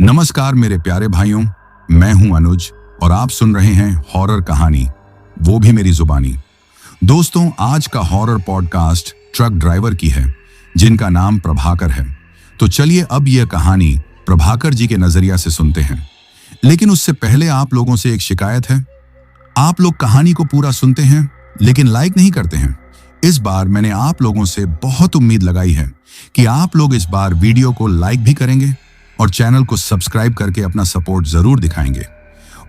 नमस्कार मेरे प्यारे भाइयों, मैं हूं अनुज और आप सुन रहे हैं हॉरर कहानी, वो भी मेरी जुबानी। दोस्तों, आज का हॉरर पॉडकास्ट ट्रक ड्राइवर की है जिनका नाम प्रभाकर है। तो चलिए अब यह कहानी प्रभाकर जी के नजरिया से सुनते हैं। लेकिन उससे पहले आप लोगों से एक शिकायत है। आप लोग कहानी को पूरा सुनते हैं लेकिन लाइक नहीं करते हैं। इस बार मैंने आप लोगों से बहुत उम्मीद लगाई है कि आप लोग इस बार वीडियो को लाइक भी करेंगे और चैनल को सब्सक्राइब करके अपना सपोर्ट जरूर दिखाएंगे।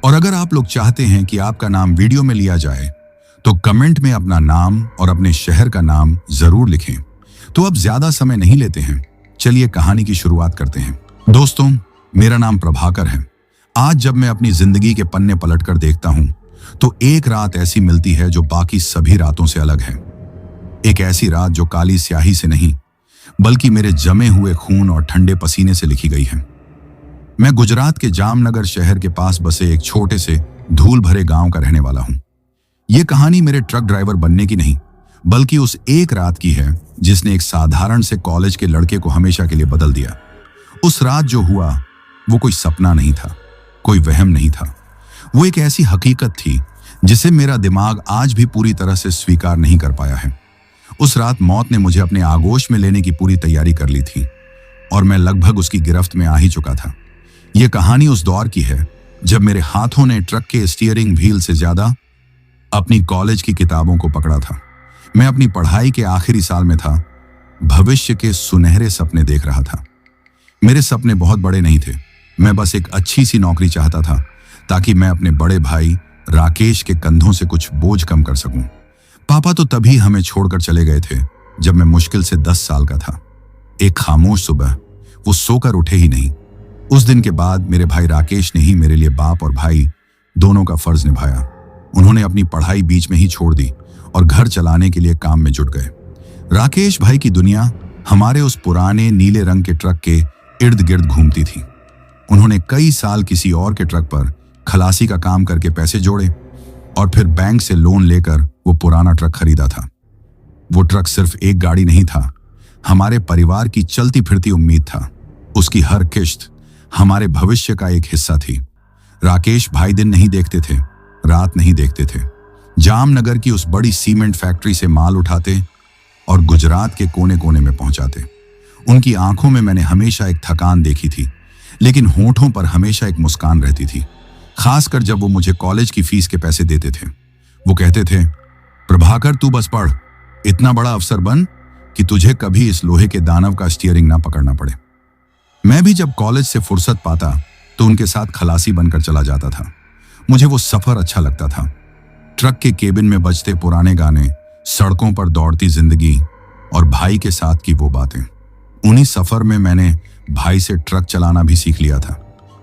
और अगर आप लोग चाहते हैं कि आपका नाम वीडियो में लिया जाए तो कमेंट में अपना नाम और अपने शहर का नाम जरूर लिखें। तो अब ज्यादा समय नहीं लेते हैं, चलिए कहानी की शुरुआत करते हैं। दोस्तों, मेरा नाम प्रभाकर है। आज जब मैं अपनी जिंदगी के पन्ने पलटकर देखता हूं तो एक रात ऐसी मिलती है जो बाकी सभी रातों से अलग है। एक ऐसी रात जो काली स्याही से नहीं बल्कि मेरे जमे हुए खून और ठंडे पसीने से लिखी गई है। मैं गुजरात के जामनगर शहर के पास बसे एक छोटे से धूल भरे गांव का रहने वाला हूं। यह कहानी मेरे ट्रक ड्राइवर बनने की नहीं बल्कि उस एक रात की है जिसने एक साधारण से कॉलेज के लड़के को हमेशा के लिए बदल दिया। उस रात जो हुआ वो कोई सपना नहीं था, कोई वहम नहीं था। वो एक ऐसी हकीकत थी जिसे मेरा दिमाग आज भी पूरी तरह से स्वीकार नहीं कर पाया है। उस रात मौत ने मुझे अपने आगोश में लेने की पूरी तैयारी कर ली थी और मैं लगभग उसकी गिरफ्त में आ ही चुका था। यह कहानी उस दौर की है जब मेरे हाथों ने ट्रक के स्टीयरिंग व्हील से ज्यादा अपनी कॉलेज की किताबों को पकड़ा था। मैं अपनी पढ़ाई के आखिरी साल में था। भविष्य के सुनहरे सपने देख रहा था। मेरे सपने बहुत बड़े नहीं थे। मैं बस एक अच्छी सी नौकरी चाहता था ताकि मैं अपने बड़े भाई राकेश के कंधों से कुछ बोझ कम कर सकूं। पापा तो तभी हमें छोड़कर चले गए थे जब मैं मुश्किल से 10 साल का था। एक खामोश सुबह वो सोकर उठे ही नहीं। उस दिन के बाद मेरे भाई राकेश ने ही मेरे लिए बाप और भाई दोनों का फर्ज निभाया। उन्होंने अपनी पढ़ाई बीच में ही छोड़ दी और घर चलाने के लिए काम में जुट गए। राकेश भाई की दुनिया हमारे उस पुराने नीले रंग के ट्रक के इर्द गिर्द घूमती थी। उन्होंने कई साल किसी और के ट्रक पर खलासी का काम करके पैसे जोड़े और फिर बैंक से लोन लेकर वो पुराना ट्रक खरीदा था। वो ट्रक सिर्फ एक गाड़ी नहीं था, हमारे परिवार की चलती फिरती उम्मीद था। उसकी हर किश्त हमारे भविष्य का एक हिस्सा थी। राकेश भाई दिन नहीं देखते थे, रात नहीं देखते थे। जामनगर की उस बड़ी सीमेंट फैक्ट्री से माल उठाते और गुजरात के कोने कोने में पहुंचाते। उनकी आंखों में मैंने हमेशा एक थकान देखी थी, लेकिन होठों पर हमेशा एक मुस्कान रहती थी। खासकर जब वो मुझे कॉलेज की फीस के पैसे देते थे। वो कहते थे, प्रभाकर तू बस पढ़, इतना बड़ा अफसर बन कि तुझे कभी इस लोहे के दानव का स्टीयरिंग ना पकड़ना पड़े। मैं भी जब कॉलेज से फुर्सत पाता तो उनके साथ खलासी बनकर चला जाता था। मुझे वो सफर अच्छा लगता था। ट्रक के केबिन में बजते पुराने गाने, सड़कों पर दौड़ती जिंदगी और भाई के साथ की वो बातें। उन्हीं सफर में मैंने भाई से ट्रक चलाना भी सीख लिया था।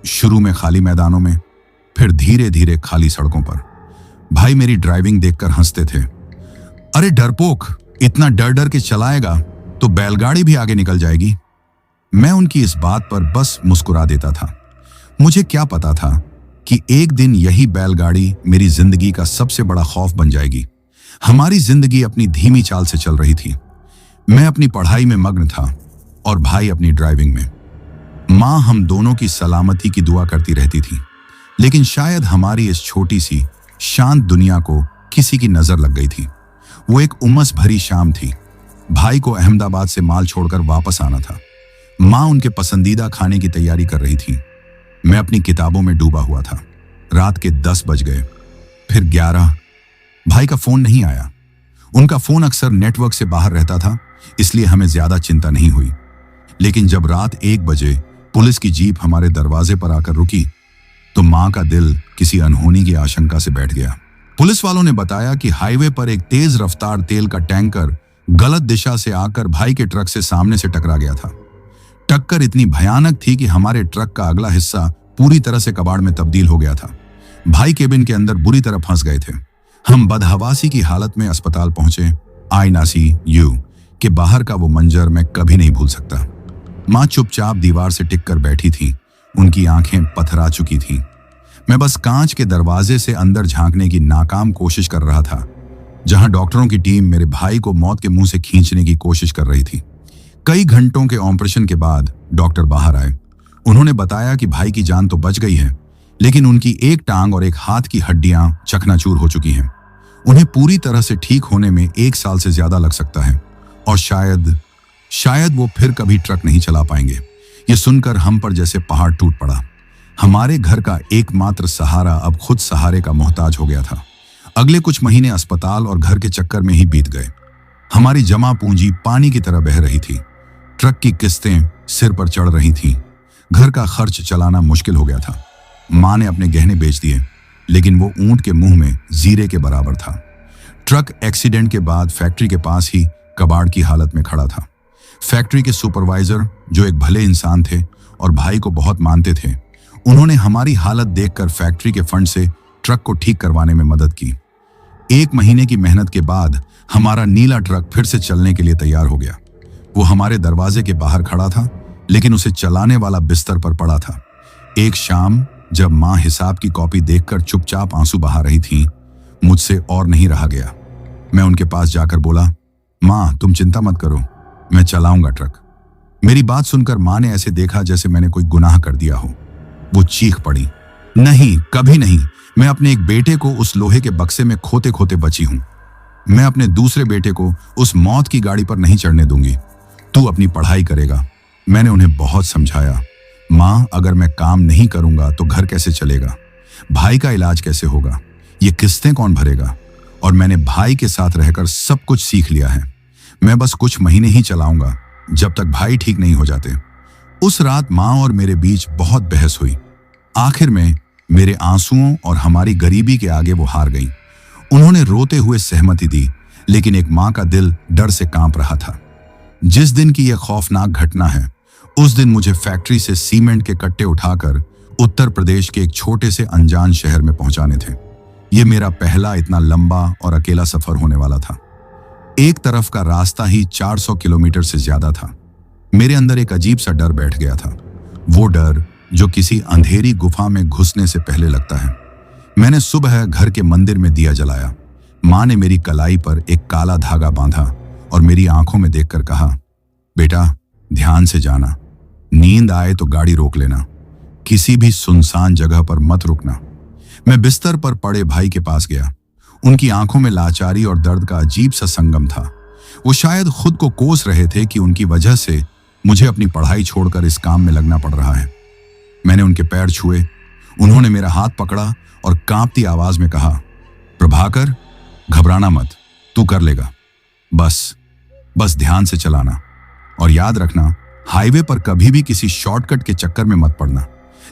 शुरू में खाली मैदानों में, फिर धीरे धीरे खाली सड़कों पर। भाई मेरी ड्राइविंग देखकर हंसते थे। अरे डरपोक, इतना डर डर के चलाएगा तो बैलगाड़ी भी आगे निकल जाएगी। मैं उनकी इस बात पर बस मुस्कुरा देता था। मुझे क्या पता था कि एक दिन यही बैलगाड़ी मेरी जिंदगी का सबसे बड़ा खौफ बन जाएगी। हमारी जिंदगी अपनी धीमी चाल से चल रही थी। मैं अपनी पढ़ाई में मग्न था और भाई अपनी ड्राइविंग में। माँ हम दोनों की सलामती की दुआ करती रहती थी, लेकिन शायद हमारी इस छोटी सी शांत दुनिया को किसी की नजर लग गई थी। वो एक उमस भरी शाम थी। भाई को अहमदाबाद से माल छोड़कर वापस आना था। माँ उनके पसंदीदा खाने की तैयारी कर रही थी। मैं अपनी किताबों में डूबा हुआ था। रात के 10 बज गए, फिर 11। भाई का फोन नहीं आया। उनका फोन अक्सर नेटवर्क से बाहर रहता था, इसलिए हमें ज्यादा चिंता नहीं हुई। लेकिन जब रात 1 बजे पुलिस की जीप हमारे दरवाजे पर आकर रुकी तो माँ का दिल किसी अनहोनी की आशंका से बैठ गया। पुलिस वालों ने बताया कि हाईवे पर एक तेज रफ्तार तेल का टैंकर गलत दिशा से आकर भाई के ट्रक से सामने से टकरा गया था। टक्कर इतनी भयानक थी कि हमारे ट्रक का अगला हिस्सा पूरी तरह से कबाड़ में तब्दील हो गया था। भाई केबिन के अंदर बुरी तरह फंस गए थे। हम बदहवासी की हालत में अस्पताल पहुंचे। ICU के बाहर का वो मंजर मैं कभी नहीं भूल सकता। माँ चुपचाप दीवार से टिक कर बैठी थी। उनकी आंखें पथरा चुकी थी। मैं बस कांच के दरवाजे से अंदर झांकने की नाकाम कोशिश कर रहा था, जहां डॉक्टरों की टीम मेरे भाई को मौत के मुंह से खींचने की कोशिश कर रही थी। कई घंटों के ऑपरेशन के बाद डॉक्टर बाहर आए। उन्होंने बताया कि भाई की जान तो बच गई है, लेकिन उनकी एक टांग और एक हाथ की हड्डियां चकनाचूर हो चुकी हैं। उन्हें पूरी तरह से ठीक होने में 1 साल से ज्यादा लग सकता है और शायद वो फिर कभी ट्रक नहीं चला पाएंगे। ये सुनकर हम पर जैसे पहाड़ टूट पड़ा। हमारे घर का एकमात्र सहारा अब खुद सहारे का मोहताज हो गया था। अगले कुछ महीने अस्पताल और घर के चक्कर में ही बीत गए। हमारी जमा पूंजी पानी की तरह बह रही थी। ट्रक की किस्तें सिर पर चढ़ रही थीं। घर का खर्च चलाना मुश्किल हो गया था। मां ने अपने गहने बेच दिए, लेकिन वो ऊंट के मुंह में जीरे के बराबर था। ट्रक एक्सीडेंट के बाद फैक्ट्री के पास ही कबाड़ की हालत में खड़ा था। फैक्ट्री के सुपरवाइजर, जो एक भले इंसान थे और भाई को बहुत मानते थे, उन्होंने हमारी हालत देखकर फैक्ट्री के फंड से ट्रक को ठीक करवाने में मदद की। 1 महीने की मेहनत के बाद हमारा नीला ट्रक फिर से चलने के लिए तैयार हो गया। वो हमारे दरवाजे के बाहर खड़ा था, लेकिन उसे चलाने वाला बिस्तर पर पड़ा था। एक शाम जब मां हिसाब की कॉपी देखकर चुपचाप आंसू बहा रही थीं, मुझसे और नहीं रहा गया। मैं उनके पास जाकर बोला, मां तुम चिंता मत करो, मैं चलाऊंगा ट्रक। मेरी बात सुनकर मां ने ऐसे देखा जैसे मैंने कोई गुनाह कर दिया हो। वो चीख पड़ी, नहीं, कभी नहीं। मैं अपने एक बेटे को उस लोहे के बक्से में खोते खोते बची हूं। मैं अपने दूसरे बेटे को उस मौत की गाड़ी पर नहीं चढ़ने दूंगी। तू अपनी पढ़ाई करेगा। मैंने उन्हें बहुत समझाया, मां अगर मैं काम नहीं करूंगा तो घर कैसे चलेगा, भाई का इलाज कैसे होगा, ये किस्तें कौन भरेगा। और मैंने भाई के साथ रहकर सब कुछ सीख लिया है। मैं बस कुछ महीने ही चलाऊंगा, जब तक भाई ठीक नहीं हो जाते। उस रात मां और मेरे बीच बहुत बहस हुई। आखिर में मेरे आंसुओं और हमारी गरीबी के आगे वो हार गईं। उन्होंने रोते हुए सहमति दी, लेकिन एक मां का दिल डर से कांप रहा था। जिस दिन की यह खौफनाक घटना है, उस दिन मुझे फैक्ट्री से सीमेंट के कट्टे उठाकर उत्तर प्रदेश के एक छोटे से अनजान शहर में पहुंचाने थे। यह मेरा पहला इतना लंबा और अकेला सफर होने वाला था। एक तरफ का रास्ता ही 400 किलोमीटर से ज्यादा था। मेरे अंदर एक अजीब सा डर बैठ गया था, वो डर जो किसी अंधेरी गुफा में घुसने से पहले लगता है। मैंने सुबह घर के मंदिर में दिया जलाया। मां ने मेरी कलाई पर एक काला धागा बांधा और मेरी आंखों में देखकर कहा, बेटा ध्यान से जाना, नींद आए तो गाड़ी रोक लेना, किसी भी सुनसान जगह पर मत रुकना। मैं बिस्तर पर पड़े भाई के पास गया। उनकी आंखों में लाचारी और दर्द का अजीब सा संगम था। वो शायद खुद को कोस रहे थे कि उनकी वजह से मुझे अपनी पढ़ाई छोड़कर इस काम में लगना पड़ रहा है। मैंने उनके पैर छुए। उन्होंने मेरा हाथ पकड़ा और कांपती आवाज में कहा, प्रभाकर घबराना मत, तू कर लेगा। बस ध्यान से चलाना और याद रखना, हाईवे पर कभी भी किसी शॉर्टकट के चक्कर में मत पड़ना।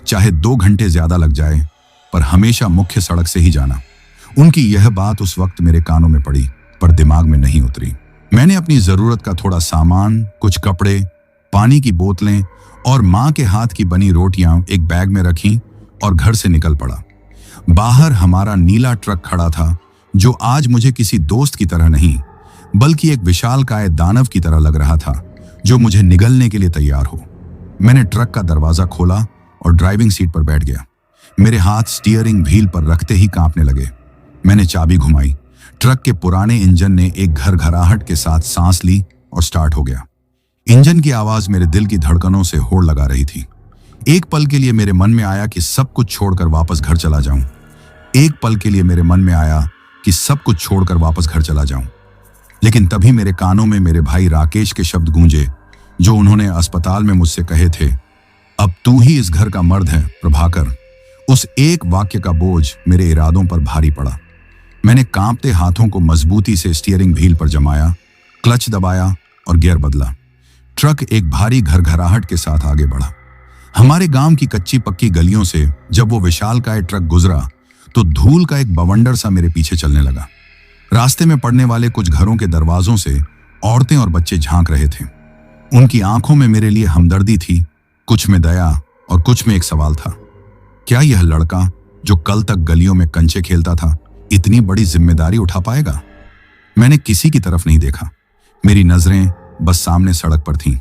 चाहे 2 घंटे ज्यादा लग जाए, पर हमेशा मुख्य सड़क से ही जाना। उनकी यह बात उस वक्त मेरे कानों में पड़ी, पर दिमाग में नहीं उतरी। मैंने अपनी जरूरत का थोड़ा सामान, कुछ कपड़े, पानी की बोतलें और मां के हाथ की बनी रोटियां एक बैग में रखी और घर से निकल पड़ा। बाहर हमारा नीला ट्रक खड़ा था, जो आज मुझे किसी दोस्त की तरह नहीं, बल्कि एक विशालकाय दानव की तरह लग रहा था, जो मुझे निगलने के लिए तैयार हो। मैंने ट्रक का दरवाजा खोला और ड्राइविंग सीट पर बैठ गया। मेरे हाथ स्टीयरिंग व्हील पर रखते ही कांपने लगे। मैंने चाबी घुमाई। ट्रक के पुराने इंजन ने एक घरघराहट के साथ सांस ली और स्टार्ट हो गया। इंजन की आवाज मेरे दिल की धड़कनों से होड़ लगा रही थी। एक पल के लिए मेरे मन में आया कि सब कुछ छोड़कर वापस घर चला जाऊं। लेकिन तभी मेरे कानों में मेरे भाई राकेश के शब्द गूंजे, जो उन्होंने अस्पताल में मुझसे कहे थे, अब तू ही इस घर का मर्द है प्रभाकर। उस एक वाक्य का बोझ मेरे इरादों पर भारी पड़ा। मैंने कांपते हाथों को मजबूती से स्टीयरिंग व्हील पर जमाया, क्लच दबाया और गियर बदला। ट्रक एक भारी घरघराहट के साथ आगे बढ़ा। हमारे गांव की कच्ची पक्की गलियों से जब वो विशालकाय ट्रक गुजरा, तो धूल का एक बवंडर सा मेरे पीछे चलने लगा। रास्ते में पड़ने वाले कुछ घरों के दरवाजों से औरतें और बच्चे झांक रहे थे। उनकी आंखों में मेरे लिए हमदर्दी थी, कुछ में दया और कुछ में एक सवाल था, क्या यह लड़का जो कल तक गलियों में कंचे खेलता था, इतनी बड़ी जिम्मेदारी उठा पाएगा? मैंने किसी की तरफ नहीं देखा। मेरी नजरें बस सामने सड़क पर थीं,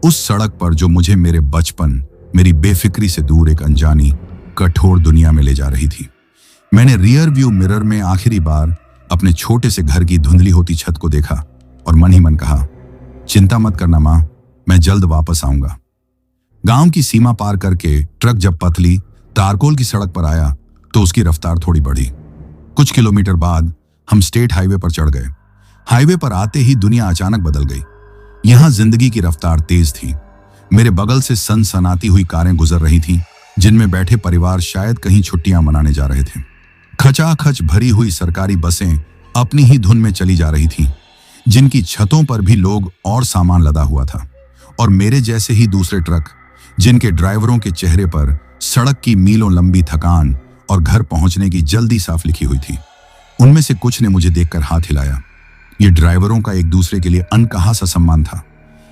उस सड़क पर जो मुझे मेरे बचपन, मेरी बेफिक्री से दूर एक अनजानी कठोर दुनिया में ले जा रही थी। मैंने रियर व्यू मिरर में आखिरी बार अपने छोटे से घर की धुंधली होती छत को देखा और मन ही मन कहा, चिंता मत करना मां, मैं जल्द वापस आऊंगा। गांव की सीमा पार करके ट्रक जब पतली तारकोल की सड़क पर आया तो उसकी रफ्तार थोड़ी बढ़ी। कुछ किलोमीटर बाद हम स्टेट हाईवे पर चढ़ गए। हाईवे पर आते ही दुनिया अचानक बदल गई। यहां जिंदगी की रफ्तार तेज थी। मेरे बगल से सनसनाती हुई कारें गुजर रही थीं, जिनमें बैठे परिवार शायद कहीं छुट्टियां मनाने जा रहे थे। खचाखच भरी हुई सरकारी बसें अपनी ही धुन में चली जा रही थीं, जिनकी छतों पर भी लोग और सामान लदा हुआ था। और मेरे जैसे ही दूसरे ट्रक, जिनके ड्राइवरों के चेहरे पर सड़क की मीलों लंबी थकान और घर पहुंचने की जल्दी साफ लिखी हुई थी। उनमें से कुछ ने मुझे देखकर हाथ हिलाया। ये ड्राइवरों का एक दूसरे के लिए अनकहा सा सम्मान था,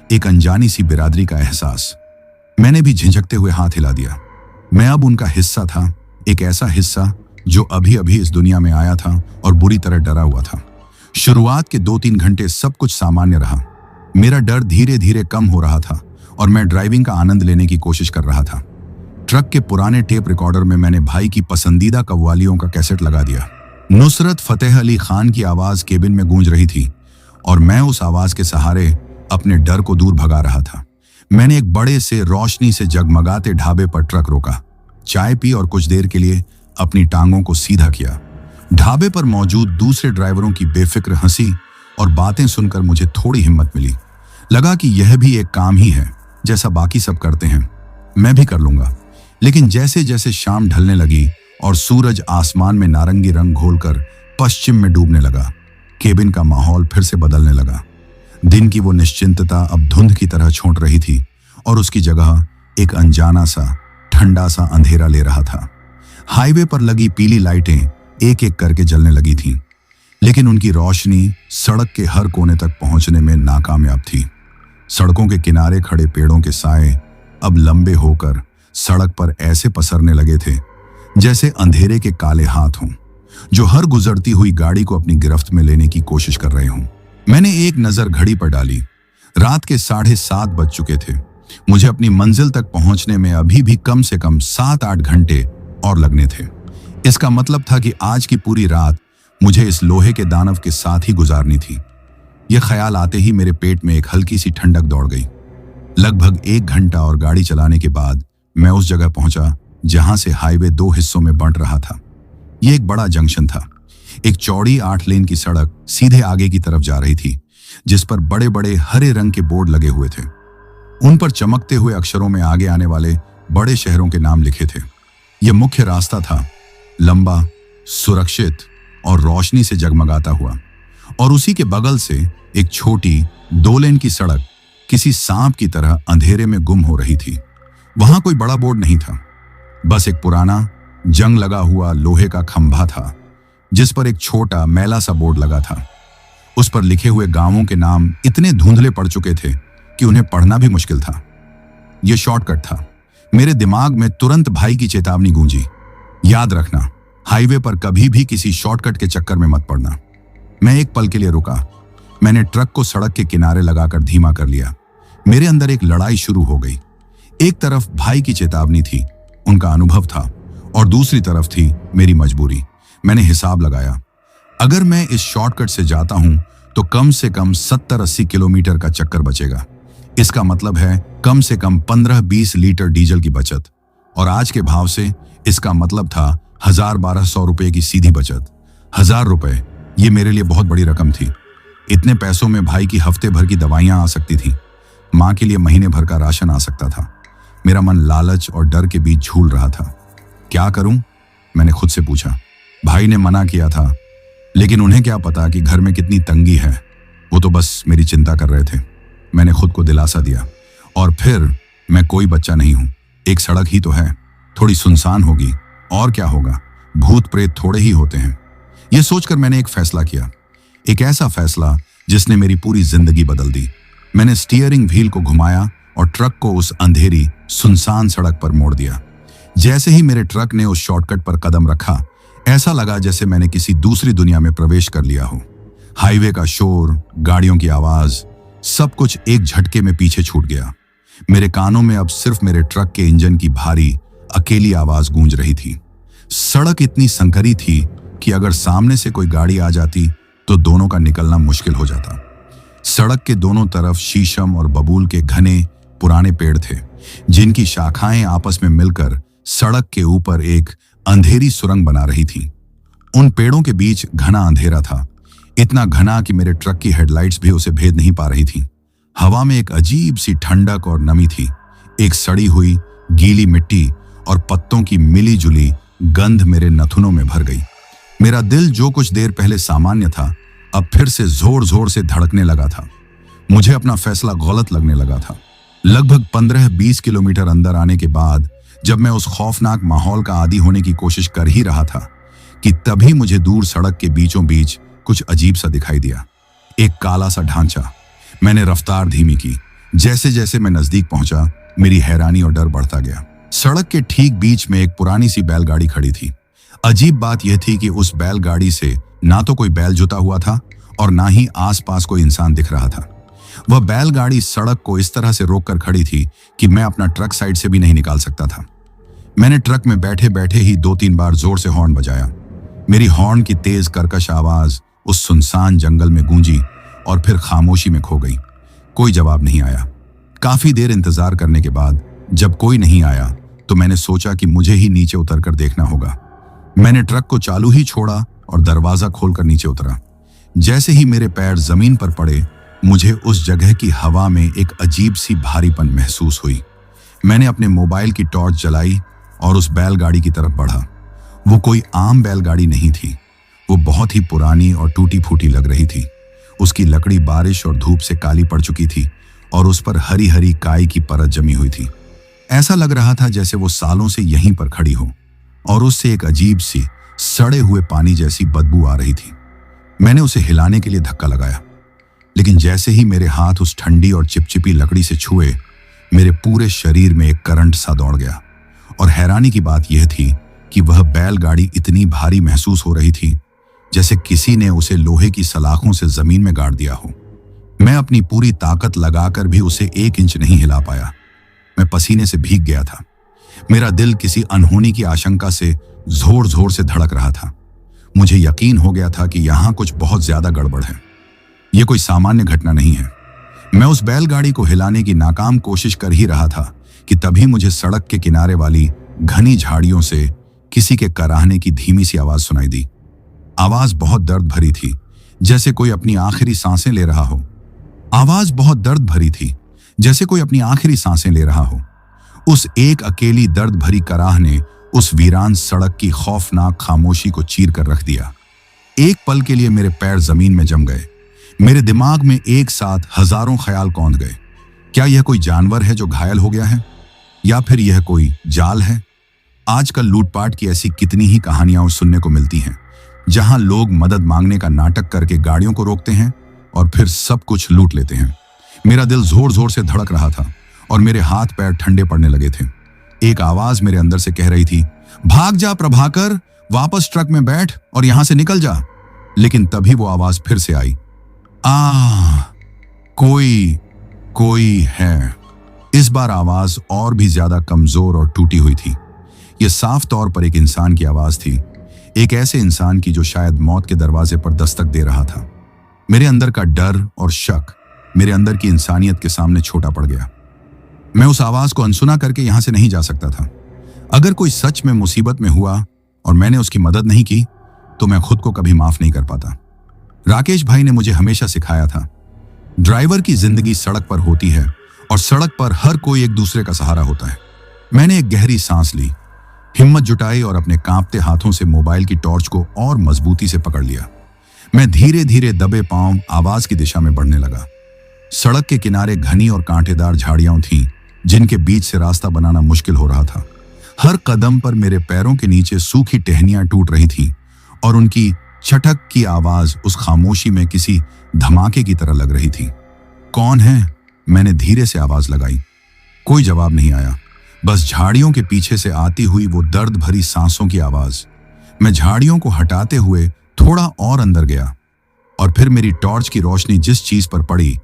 एक अनजानी सी बिरादरी का एहसास। मैंने भी झिझकते हुए हाथ हिला दिया। मैं अब उनका हिस्सा था, एक ऐसा हिस्सा जो अभी अभी इस दुनिया में आया था और बुरी तरह डरा हुआ था। शुरुआत के 2-3 घंटे सब कुछ सामान्य रहा। मेरा डर धीरे धीरे कम हो रहा था और मैं ड्राइविंग का आनंद लेने की कोशिश कर रहा था। ट्रक के पुराने टेप रिकॉर्डर में मैंने भाई की पसंदीदा कव्वालियों का कैसेट लगा दिया। नुसरत फतेह अली खान की आवाज केबिन में गूंज रही थी और मैं उस आवाज के सहारे अपने डर को दूर भगा रहा था। मैंने एक बड़े से रोशनी से जगमगाते ढाबे पर ट्रक रोका, चाय पी और कुछ देर के लिए अपनी टांगों को सीधा किया। ढाबे पर मौजूद दूसरे ड्राइवरों की बेफिक्र हंसी और बातें सुनकर मुझे थोड़ी हिम्मत मिली। लगा कि यह भी एक काम ही है, जैसा बाकी सब करते हैं, मैं भी कर लूंगा। लेकिन जैसे जैसे शाम ढलने लगी और सूरज आसमान में नारंगी रंग घोलकर पश्चिम में डूबने लगा, केबिन का माहौल फिर से बदलने लगा। दिन की वो निश्चिंतता अब धुंध की तरह छोंट रही थी और उसकी जगह एक अनजाना सा ठंडा सा अंधेरा ले रहा था। हाईवे पर लगी पीली लाइटें एक एक करके जलने लगी थीं, लेकिन उनकी रोशनी सड़क के हर कोने तक पहुंचने में नाकामयाब थी। सड़कों के किनारे खड़े पेड़ों के साए अब लंबे होकर सड़क पर ऐसे पसरने लगे थे जैसे अंधेरे के काले हाथ हों, जो हर गुजरती हुई गाड़ी को अपनी गिरफ्त में लेने की कोशिश कर रहे हों। मैंने एक नजर घड़ी पर डाली। रात के 7:30 बज चुके थे। मुझे अपनी मंजिल तक पहुंचने में अभी भी कम से कम 7-8 घंटे और लगने थे। इसका मतलब था कि आज की पूरी रात मुझे इस लोहे के दानव के साथ ही गुजारनी थी। यह ख्याल आते ही मेरे पेट में एक हल्की सी ठंडक दौड़ गई। लगभग 1 घंटा और गाड़ी चलाने के बाद मैं उस जगह पहुंचा जहां से हाईवे 2 हिस्सों में बंट रहा था। यह एक बड़ा जंक्शन था। एक चौड़ी 8 लेन की सड़क सीधे आगे की तरफ जा रही थी, जिस पर बड़े बड़े हरे रंग के बोर्ड लगे हुए थे। उन पर चमकते हुए अक्षरों में आगे आने वाले बड़े शहरों के नाम लिखे थे। यह मुख्य रास्ता था, लंबा, सुरक्षित और रोशनी से जगमगाता हुआ। और उसी के बगल से एक छोटी 2 लेन की सड़क किसी सांप की तरह अंधेरे में गुम हो रही थी। वहां कोई बड़ा बोर्ड नहीं था, बस एक पुराना जंग लगा हुआ लोहे का खंभा था, जिस पर एक छोटा मैला सा बोर्ड लगा था। उस पर लिखे हुए गांवों के नाम इतने धुंधले पड़ चुके थे कि उन्हें पढ़ना भी मुश्किल था। यह शॉर्टकट था। मेरे दिमाग में तुरंत भाई की चेतावनी गूंजी, याद रखना, हाईवे पर कभी भी किसी शॉर्टकट के चक्कर में मत पड़ना। मैं एक पल के लिए रुका। मैंने ट्रक को सड़क के किनारे लगाकर धीमा कर लिया। मेरे अंदर एक लड़ाई शुरू हो गई। एक तरफ भाई की चेतावनी थी, उनका अनुभव था, और दूसरी तरफ थी मेरी मजबूरी। मैंने हिसाब लगाया, अगर मैं इस शॉर्टकट से जाता हूं तो कम से कम 70-80 किलोमीटर का चक्कर बचेगा। इसका मतलब है कम से कम 15-20 लीटर डीजल की बचत, और आज के भाव से इसका मतलब था 1000-1200 रुपए की सीधी बचत। 1000 रुपए, ये मेरे लिए बहुत बड़ी रकम थी। इतने पैसों में भाई की हफ्ते भर की दवाइयां आ सकती थी, माँ के लिए महीने भर का राशन आ सकता था। मेरा मन लालच और डर के बीच झूल रहा था। क्या करूं? मैंने खुद से पूछा। भाई ने मना किया था, लेकिन उन्हें क्या पता कि घर में कितनी तंगी है। वो तो बस मेरी चिंता कर रहे थे। मैंने खुद को दिलासा दिया, और फिर मैं कोई बच्चा नहीं हूं, एक सड़क ही तो है, थोड़ी सुनसान होगी, और क्या होगा, भूत प्रेत थोड़े ही होते हैं। यह सोचकर मैंने एक फैसला किया, एक ऐसा फैसला जिसने मेरी पूरी जिंदगी बदल दी। मैंने स्टीयरिंग व्हील को घुमाया और ट्रक को उस अंधेरी सुनसान सड़क पर मोड़ दिया। जैसे ही मेरे ट्रक ने उस शॉर्टकट पर कदम रखा, ऐसा लगा जैसे मैंने किसी दूसरी दुनिया में प्रवेश कर लिया हो। हाईवे का शोर, गाड़ियों की आवाज, सब कुछ एक झटके में पीछे छूट गया। मेरे कानों में अब सिर्फ मेरे ट्रक के इंजन की भारी अकेली आवाज गूंज रही थी। सड़क इतनी संकरी थी कि अगर सामने से कोई गाड़ी आ जाती तो दोनों का निकलना मुश्किल हो जाता। सड़क के दोनों तरफ शीशम और बबूल के घने पुराने पेड़ थे, जिनकी शाखाएं आपस में मिलकर सड़क के ऊपर एक अंधेरी सुरंग बना रही थी। उन पेड़ों के बीच घना अंधेरा था, इतना घना कि मेरे ट्रक की हेडलाइट्स भी उसे भेद नहीं पा रही थी। हवा में एक अजीब सी ठंडक और नमी थी, एक सड़ी हुई गीली मिट्टी और पत्तों की मिली जुली गंध मेरे नथुनों में भर गई। मेरा दिल जो कुछ देर पहले सामान्य था, अब फिर से जोर जोर से धड़कने लगा था। मुझे अपना फैसला गलत लगने लगा था। लगभग 15-20 किलोमीटर अंदर आने के बाद जब मैं उस खौफनाक माहौल का आदी होने की कोशिश कर ही रहा था कि तभी मुझे दूर सड़क के बीचों बीच कुछ अजीब सा दिखाई दिया, एक काला सा ढांचा। मैंने रफ्तार धीमी की। जैसे जैसे मैं नजदीक पहुंचा, मेरी हैरानी और डर बढ़ता गया। सड़क के ठीक बीच में एक पुरानी सी बैलगाड़ी खड़ी थी। अजीब बात यह थी कि उस बैलगाड़ी से ना तो कोई बैल जुता हुआ था और ना ही आसपास कोई इंसान दिख रहा था। वह बैलगाड़ी सड़क को इस तरह से रोककर खड़ी थी कि मैं अपना ट्रक साइड से भी नहीं निकाल सकता था। मैंने ट्रक में बैठे बैठे ही 2-3 बार जोर से हॉर्न बजाया। मेरी हॉर्न की तेज कर्कश आवाज उस सुनसान जंगल में गूंजी और फिर खामोशी में खो गई। कोई जवाब नहीं आया। काफी देर इंतजार करने के बाद जब कोई नहीं आया तो मैंने सोचा कि मुझे ही नीचे उतरकर देखना होगा। मैंने ट्रक को चालू ही छोड़ा और दरवाजा खोलकर नीचे उतरा। जैसे ही मेरे पैर जमीन पर पड़े, मुझे उस जगह की हवा में एक अजीब सी भारीपन महसूस हुई। मैंने अपने मोबाइल की टॉर्च जलाई और उस बैलगाड़ी की तरफ बढ़ा। वो कोई आम बैलगाड़ी नहीं थी। वो बहुत ही पुरानी और टूटी फूटी लग रही थी। उसकी लकड़ी बारिश और धूप से काली पड़ चुकी थी और उस पर हरी हरी काई की परत जमी हुई थी। ऐसा लग रहा था जैसे वो सालों से यहीं पर खड़ी हो और उससे एक अजीब सी सड़े हुए पानी जैसी बदबू आ रही थी। मैंने उसे हिलाने के लिए धक्का लगाया, लेकिन जैसे ही मेरे हाथ उस ठंडी और चिपचिपी लकड़ी से छुए, मेरे पूरे शरीर में एक करंट सा दौड़ गया। और हैरानी की बात यह थी कि वह बैलगाड़ी इतनी भारी महसूस हो रही थी जैसे किसी ने उसे लोहे की सलाखों से जमीन में गाड़ दिया हो। मैं अपनी पूरी ताकत लगाकर भी उसे 1 इंच नहीं हिला पाया। मैं पसीने से भीग गया था। मेरा दिल किसी अनहोनी की आशंका से जोर जोर से धड़क रहा था। मुझे यकीन हो गया था कि यहां कुछ बहुत ज्यादा गड़बड़ है। यह कोई सामान्य घटना नहीं है। मैं उस बैलगाड़ी को हिलाने की नाकाम कोशिश कर ही रहा था कि तभी मुझे सड़क के किनारे वाली घनी झाड़ियों से किसी के कराहने की धीमी सी आवाज सुनाई दी। आवाज बहुत दर्द भरी थी, जैसे कोई अपनी आखिरी सांसें ले रहा हो। आवाज बहुत दर्द भरी थी, जैसे कोई अपनी आखिरी सांसें ले रहा हो। उस एक अकेली दर्द भरी कराह ने उस वीरान सड़क की खौफनाक खामोशी को चीर कर रख दिया। एक पल के लिए मेरे पैर जमीन में जम गए। मेरे दिमाग में एक साथ हजारों ख्याल कौंध गए। क्या यह कोई जानवर है जो घायल हो गया है, या फिर यह कोई जाल है? आजकल लूटपाट की ऐसी कितनी ही कहानियां सुनने को मिलती हैं, जहां लोग मदद मांगने का नाटक करके गाड़ियों को रोकते हैं और फिर सब कुछ लूट लेते हैं। मेरा दिल जोर जोर से धड़क रहा था और मेरे हाथ पैर ठंडे पड़ने लगे थे। एक आवाज मेरे अंदर से कह रही थी, भाग जा प्रभाकर, वापस ट्रक में बैठ और यहां से निकल जा। लेकिन तभी वो आवाज फिर से आई, कोई है। इस बार आवाज और भी ज्यादा कमजोर और टूटी हुई थी। यह साफ तौर पर एक इंसान की आवाज थी, एक ऐसे इंसान की जो शायद मौत के दरवाजे पर दस्तक दे रहा था। मेरे अंदर का डर और शक मेरे अंदर की इंसानियत के सामने छोटा पड़ गया। मैं उस आवाज को अनसुना करके यहां से नहीं जा सकता था। अगर कोई सच में मुसीबत में हुआ और मैंने उसकी मदद नहीं की तो मैं खुद को कभी माफ नहीं कर पाता। राकेश भाई ने मुझे हमेशा सिखाया था, ड्राइवर की जिंदगी सड़क पर होती है और सड़क पर हर कोई एक दूसरे का सहारा होता है। मैंने एक गहरी सांस ली, हिम्मत जुटाई और अपने कांपते हाथों से मोबाइल की टॉर्च को और मजबूती से पकड़ लिया। मैं धीरे धीरे दबे पांव आवाज की दिशा में बढ़ने लगा। सड़क के किनारे घनी और कांटेदार झाड़ियां थीं, जिनके बीच से रास्ता बनाना मुश्किल हो रहा था। हर कदम पर मेरे पैरों के नीचे सूखी टहनियां टूट रही थीं और उनकी छटक की आवाज उस खामोशी में किसी धमाके की तरह लग रही थी। कौन है? मैंने धीरे से आवाज लगाई। कोई जवाब नहीं आया, बस झाड़ियों के पीछे से आती हुई वो दर्द भरी सांसों की आवाज। मैं झाड़ियों को हटाते हुए थोड़ा और अंदर गया और फिर मेरी टॉर्च की रोशनी जिस चीज पर पड़ी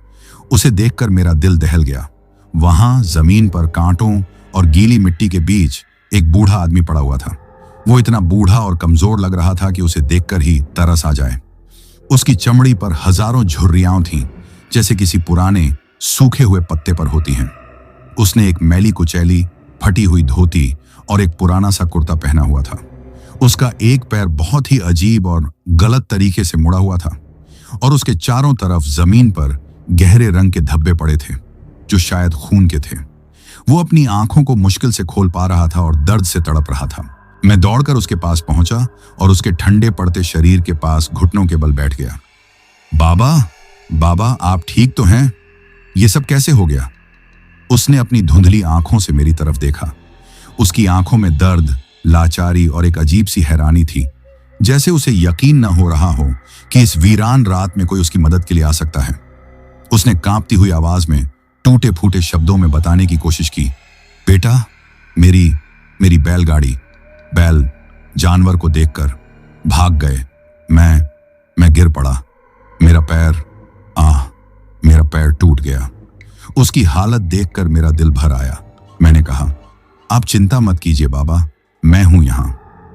उसे देखकर मेरा दिल दहल गया। वहां जमीन पर कांटों और गीली मिट्टी के बीच एक बूढ़ा आदमी पड़ा हुआ था। वो इतना बूढ़ा और कमजोर लग रहा था कि उसे देखकर ही तरस आ जाए। उसकी चमड़ी पर हजारों झुर्रियां थीं, जैसे किसी पुराने सूखे हुए पत्ते पर होती हैं। उसने एक मैली कुचैली, फटी हुई धोती और एक पुराना सा कुर्ता पहना हुआ था। उसका एक पैर बहुत ही अजीब और गलत तरीके से मुड़ा हुआ था और उसके चारों तरफ जमीन पर गहरे रंग के धब्बे पड़े थे जो शायद खून के थे। वो अपनी आंखों को मुश्किल से खोल पा रहा था और दर्द से तड़प रहा था। मैं दौड़कर उसके पास पहुंचा और उसके ठंडे पड़ते शरीर के पास घुटनों के बल बैठ गया। बाबा, बाबा, आप ठीक तो हैं? ये सब कैसे हो गया? उसने अपनी धुंधली आंखों से मेरी तरफ देखा। उसकी आंखों में दर्द, लाचारी और एक अजीब सी हैरानी थी, जैसे उसे यकीन न हो रहा हो कि इस वीरान रात में कोई उसकी मदद के लिए आ सकता है। उसने कांपती हुई आवाज में टूटे फूटे शब्दों में बताने की कोशिश की, बेटा, मेरी बैलगाड़ी, बैल जानवर को देखकर भाग गए। मैं गिर पड़ा। मेरा पैर टूट गया। उसकी हालत देखकर मेरा दिल भर आया। मैंने कहा, आप चिंता मत कीजिए बाबा, मैं हूं यहां।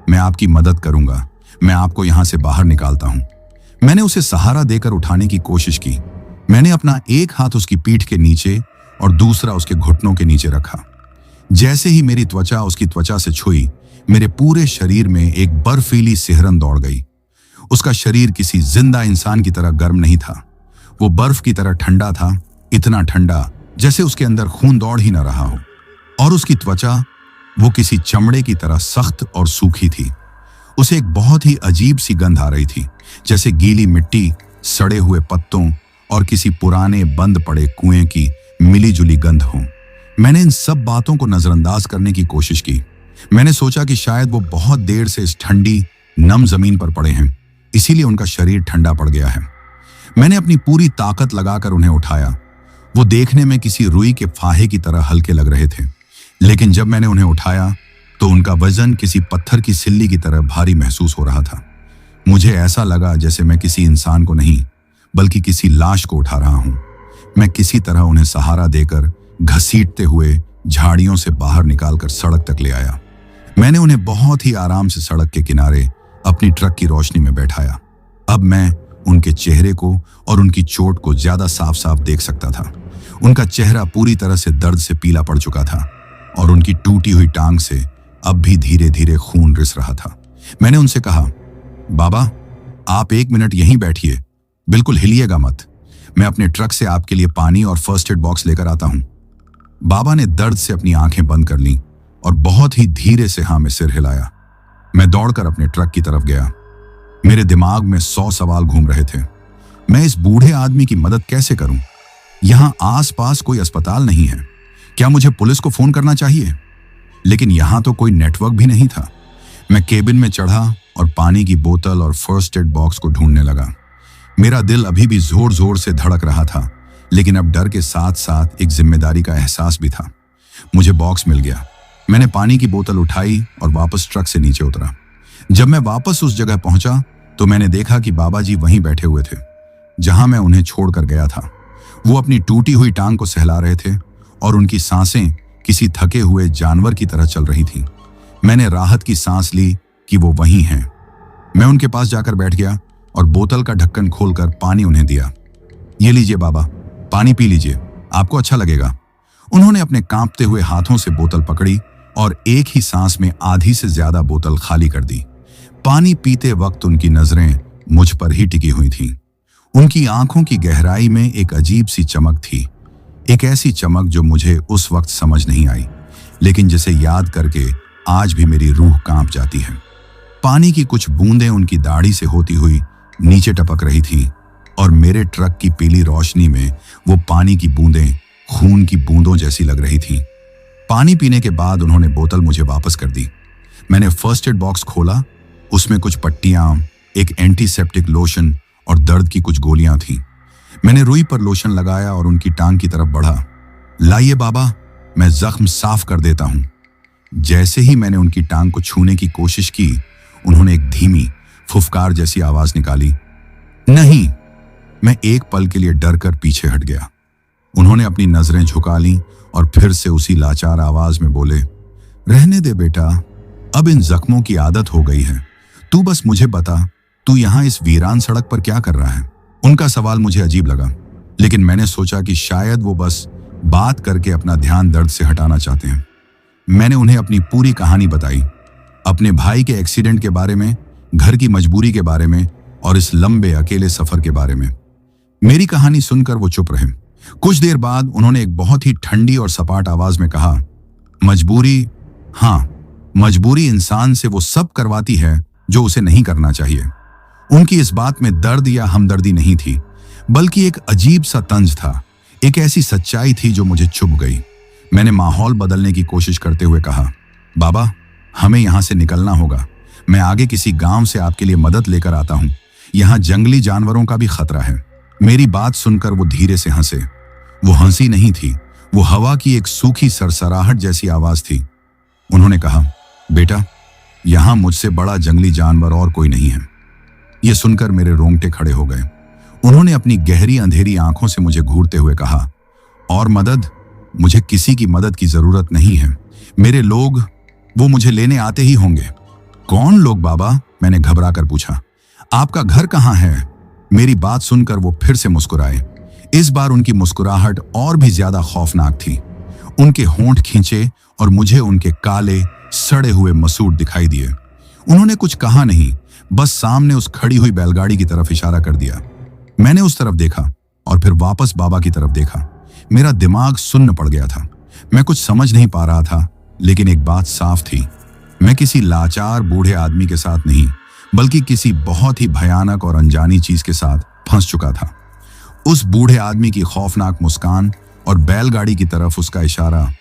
मैं आपकी मदद करूंगा। मैं आपको यहां से बाहर निकालता हूं। मैंने उसे सहारा देकर उठाने की कोशिश की। मैंने अपना एक हाथ उसकी पीठ के नीचे और दूसरा उसके घुटनों के नीचे रखा। जैसे ही मेरी त्वचा उसकी त्वचा से छुई, मेरे पूरे शरीर में एक बर्फीली सिहरन दौड़ गई। उसका शरीर किसी जिंदा इंसान की तरह गर्म नहीं था। वो बर्फ की तरह ठंडा था, इतना ठंडा जैसे उसके अंदर खून दौड़ ही न रहा हो। और उसकी त्वचा, वो किसी चमड़े की तरह सख्त और सूखी थी। उसे एक बहुत ही अजीब सी गंध आ रही थी, जैसे गीली मिट्टी, सड़े हुए पत्तों और किसी पुराने बंद पड़े कुएं की मिलीजुली गंध हो। मैंने इन सब बातों को नजरअंदाज करने की कोशिश की। मैंने सोचा कि शायद वो बहुत देर से इस ठंडी, नम जमीन पर पड़े हैं, इसीलिए उनका शरीर ठंडा पड़ गया है। मैंने अपनी पूरी ताकत लगाकर उन्हें उठाया। वो देखने में किसी रुई के फाहे की तरह हल्के लग रहे थे, लेकिन जब मैंने उन्हें उठाया तो उनका वजन किसी पत्थर की सिल्ली की तरह भारी महसूस हो रहा था। मुझे ऐसा लगा जैसे मैं किसी इंसान को नहीं, बल्कि किसी लाश को उठा रहा हूं। मैं किसी तरह उन्हें सहारा देकर घसीटते हुए झाड़ियों से बाहर निकालकर सड़क तक ले आया। मैंने उन्हें बहुत ही आराम से सड़क के किनारे अपनी ट्रक की रोशनी में बैठाया। अब मैं उनके चेहरे को और उनकी चोट को ज्यादा साफ साफ देख सकता था। उनका चेहरा पूरी तरह से दर्द से पीला पड़ चुका था और उनकी टूटी हुई टांग से अब भी धीरे धीरे खून रिस रहा था। मैंने उनसे कहा, बाबा, आप 1 मिनट यहीं बैठिए, बिल्कुल हिलिएगा मत। मैं अपने ट्रक से आपके लिए पानी और फर्स्ट एड बॉक्स लेकर आता हूं। बाबा ने दर्द से अपनी आंखें बंद कर लीं और बहुत ही धीरे से हाँ में सिर हिलाया। मैं दौड़कर अपने ट्रक की तरफ गया। मेरे दिमाग में 100 सवाल घूम रहे थे। मैं इस बूढ़े आदमी की मदद कैसे करूं? यहां आसपास कोई अस्पताल नहीं है। क्या मुझे पुलिस को फोन करना चाहिए? लेकिन यहां तो कोई नेटवर्क भी नहीं था। मैं केबिन में चढ़ा और पानी की बोतल और फर्स्ट एड बॉक्स को ढूंढने लगा। मेरा दिल अभी भी जोर जोर से धड़क रहा था, लेकिन अब डर के साथ साथ एक जिम्मेदारी का एहसास भी था। मुझे बॉक्स मिल गया। मैंने पानी की बोतल उठाई और वापस ट्रक से नीचे उतरा। जब मैं वापस उस जगह पहुंचा तो मैंने देखा कि बाबा जी वहीं बैठे हुए थे जहां मैं उन्हें छोड़कर गया था। वो अपनी टूटी हुई टांग को सहला रहे थे और उनकी सांसें किसी थके हुए जानवर की तरह चल रही थीं। मैंने राहत की सांस ली कि वो वहीं हैं। मैं उनके पास जाकर बैठ गया और बोतल का ढक्कन खोलकर पानी उन्हें दिया। ये लीजिए बाबा, पानी पी लीजिए, आपको अच्छा लगेगा। उन्होंने अपने कांपते हुए हाथों से बोतल पकड़ी और एक ही सांस में आधी से ज्यादा बोतल खाली कर दी। पानी पीते वक्त उनकी नजरें मुझ पर ही टिकी हुई थीं। उनकी आंखों की गहराई में एक अजीब सी चमक थी, एक ऐसी चमक जो मुझे उस वक्त समझ नहीं आई, लेकिन जिसे याद करके आज भी मेरी रूह कांप जाती है। पानी की कुछ बूंदें उनकी दाढ़ी से होती हुई नीचे टपक रही थीं और मेरे ट्रक की पीली रोशनी में वो पानी की बूंदें खून की बूंदों जैसी लग रही थीं। पानी पीने के बाद उन्होंने बोतल मुझे वापस कर दी। मैंने फर्स्ट एड बॉक्स खोला। उसमें कुछ पट्टियां, एक एंटीसेप्टिक लोशन और दर्द की कुछ गोलियां थीं। मैंने रुई पर लोशन लगाया और उनकी टांग की तरफ बढ़ा। लाइए बाबा, मैं जख्म साफ कर देता हूं। जैसे ही मैंने उनकी टांग को छूने की कोशिश की, उन्होंने एक धीमी फुफकार जैसी आवाज निकाली। नहीं। मैं एक पल के लिए डर कर पीछे हट गया। उन्होंने अपनी नजरें झुका लीं और फिर से उसी लाचार आवाज में बोले, रहने दे बेटा, अब इन जख्मों की आदत हो गई है। तू बस मुझे बता, तू यहां इस वीरान सड़क पर क्या कर रहा है? उनका सवाल मुझे अजीब लगा, लेकिन मैंने सोचा कि शायद वो बस बात करके अपना ध्यान दर्द से हटाना चाहते हैं। मैंने उन्हें अपनी पूरी कहानी बताई, अपने भाई के एक्सीडेंट के बारे में, घर की मजबूरी के बारे में और इस लंबे अकेले सफर के बारे में। मेरी कहानी सुनकर वो चुप रहे। कुछ देर बाद उन्होंने एक बहुत ही ठंडी और सपाट आवाज में कहा, मजबूरी, हाँ, मजबूरी इंसान से वो सब करवाती है जो उसे नहीं करना चाहिए। उनकी इस बात में दर्द या हमदर्दी नहीं थी, बल्कि एक अजीब सा तंज था, एक ऐसी सच्चाई थी जो मुझे चुभ गई। मैंने माहौल बदलने की कोशिश करते हुए कहा, बाबा, हमें यहां से निकलना होगा। मैं आगे किसी गांव से आपके लिए मदद लेकर आता हूं। यहां जंगली जानवरों का भी खतरा है। मेरी बात सुनकर वो धीरे से हंसे। वो हंसी नहीं थी, वो हवा की एक सूखी सरसराहट जैसी आवाज थी। उन्होंने कहा, बेटा, यहां मुझसे बड़ा जंगली जानवर और कोई नहीं है। यह सुनकर मेरे रोंगटे खड़े हो गए। उन्होंने अपनी गहरी अंधेरी आंखों से मुझे घूरते हुए कहा, और मदद? मुझे किसी की मदद की जरूरत नहीं है। मेरे लोग, वो मुझे लेने आते ही होंगे। कौन लोग बाबा? मैंने घबरा कर पूछा। आपका घर कहाँ है? मेरी बात सुनकर वो फिर से मुस्कुराए। इस बार उनकी मुस्कुराहट और भी ज्यादा खौफनाक थी। उनके होंठ खींचे और मुझे उनके काले सड़े हुए मसूड़ दिखाई दिए। उन्होंने कुछ कहा नहीं, बस सामने उस खड़ी हुई बैलगाड़ी की तरफ इशारा कर दिया। मैंने उस तरफ देखा और फिर वापस बाबा की तरफ देखा। मेरा दिमाग सुन्न पड़ गया था। मैं कुछ समझ नहीं पा रहा था, लेकिन एक बात साफ थी, मैं किसी लाचार बूढ़े आदमी के साथ नहीं, बल्कि किसी बहुत ही भयानक और अनजानी चीज के साथ फंस चुका था। उस बूढ़े आदमी की खौफनाक मुस्कान और बैलगाड़ी की तरफ उसका इशारा,